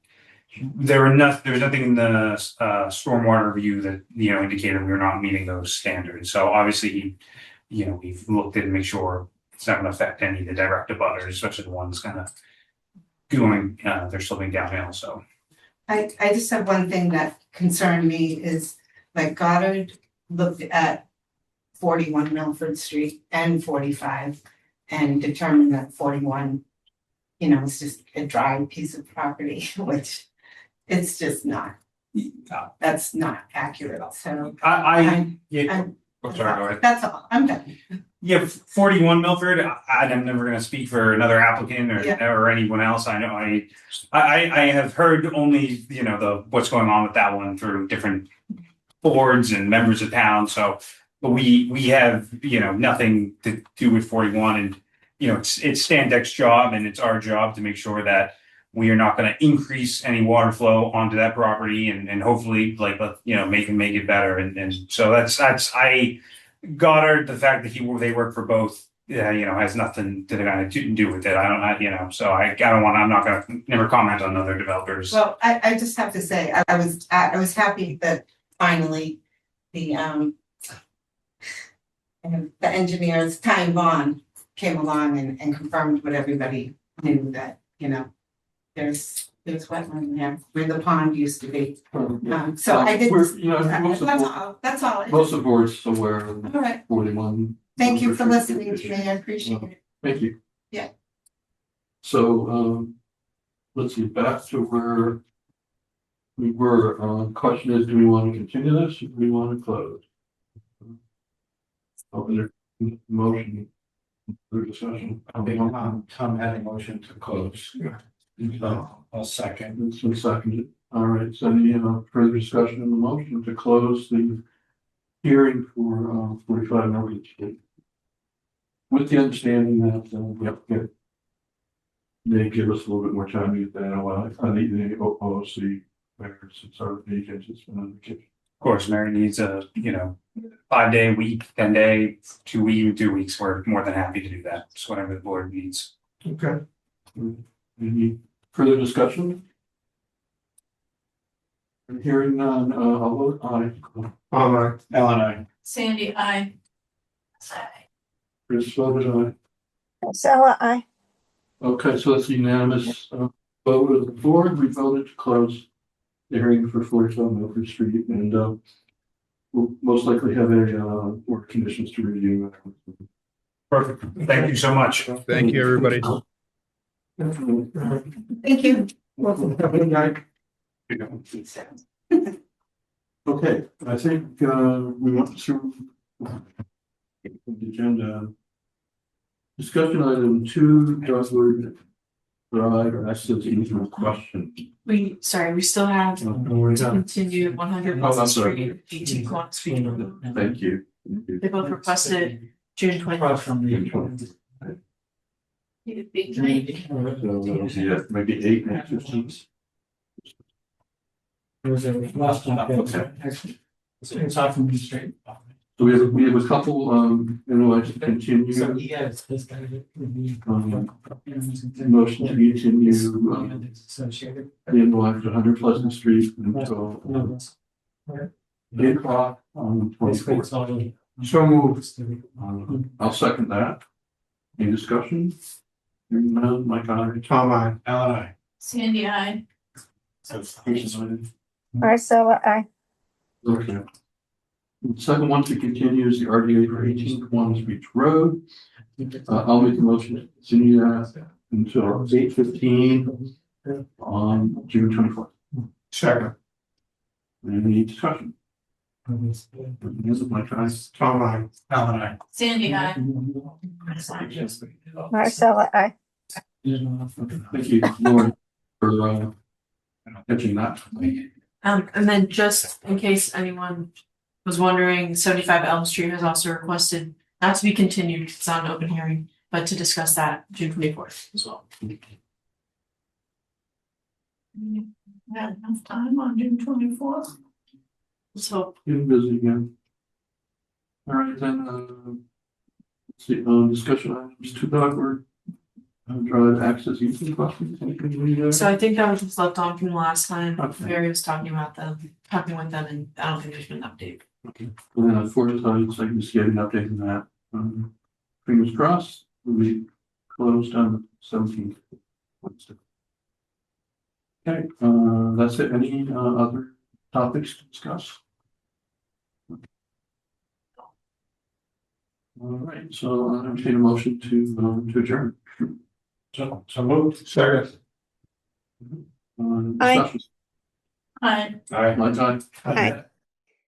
there was nothing in the stormwater review that indicated we were not meeting those standards. So obviously, we've looked at and make sure it's not going to affect any of the direct abutters, especially the ones kind of going they're sloping downhill. So I just have one thing that concerned me is like Goddard looked at 41 Milford Street and 45 and determined that 41, it's just a dry piece of property, which it's just not. That's not accurate. So I'm sorry, go ahead. that's all. I'm done. Yeah, 41 Milford. I'm never going to speak for another applicant or anyone else. I know I have heard only what's going on with that one through different boards and members of town. So, but we have nothing to do with 41, and it's Standex's job and it's our job to make sure that we are not going to increase any water flow onto that property and hopefully make it better. And so that's Goddard, the fact that they work for both, has nothing to kind of do with it. So I'm not going to never comment on other developers. Well, I just have to say, I was happy that finally the engineers, Ty and Bond, came along and confirmed what everybody knew, that, there's wetland there where the pond used to be. So I did. That's all. Most of the board's aware of All right. 41. Thank you for listening to me. I appreciate it. Thank you. Yeah. So, let's see, back to where we were. Question is, do we want to continue this or do we want to close? Open the motion for discussion. Tom had a motion to close. I'll second. It's been seconded. All right, so any further discussion on the motion to close the hearing for 45 Norwood Street? With the understanding that they give us a little bit more time to get that out. I think they OOC since our vacant, it's been on vacation. Of course, Mary needs a 5-day week, 10-day, 2 week, 2 weeks. We're more than happy to do that. It's whatever the board needs. Okay. Any further discussion? Hearing none, I'll vote aye. Aye. Ellen, I. Sandy, I. Chris voted aye. Marcella, aye. Okay, so that's unanimous vote of the board. We voted to close the hearing for 45 Milford Street, and we'll most likely have a work conditions to review. Perfect. Thank you so much. Thank you, everybody. Thank you. Okay, I think we went through the agenda. Discussion item 2, Dogwood Drive access easement question. We still have to continue 100 I'm Wilson sorry. Street, 18 Clark Street. Thank you. They both requested June 20th. It'd be great. Yeah, maybe 8 next 15. It's off from the street. So we have a couple to continue. So he has this guy that would be. Motion to continue Associated. the NOI for 100 Pleasant Street until 8 o'clock on the Basically, it's 24th. all. So moved. I'll second that. Any discussion? Hearing none, Mike, aye. Tom, aye. Ellen, I. Sandy, I. Marcella, aye. Okay. The second one to continue is the RDA for 18 Kiwanis Beach Road. I'll make the motion to continue that until 8:15 on June 24th. Second. Any discussion? This is my choice. Tom, I. Alan, I. Sandy, I. Marcella, I. Thank you, Lauren, for catching that. And then just in case anyone was wondering, 75 Elm Street has also requested not to be continued, it's not an open hearing, but to discuss that June 24th as well. Had enough time on June 24th. So Getting busy again. All right, then, let's see, discussion items, 2 Dogwood. Drive access easement questions, anything we do? So I think that was just left on from the last time. Okay. Barry was talking about them, talking with them, and I don't think there's been an update. Okay, and then at 4 times, I can just get an update on that. Fingers crossed, we'll be closed on the 17th. Wednesday. Okay, that's it. Any other topics to discuss? All right, so I'll entertain a motion to adjourn. So moved. Second. Discussion. I. Aye. My time. Aye.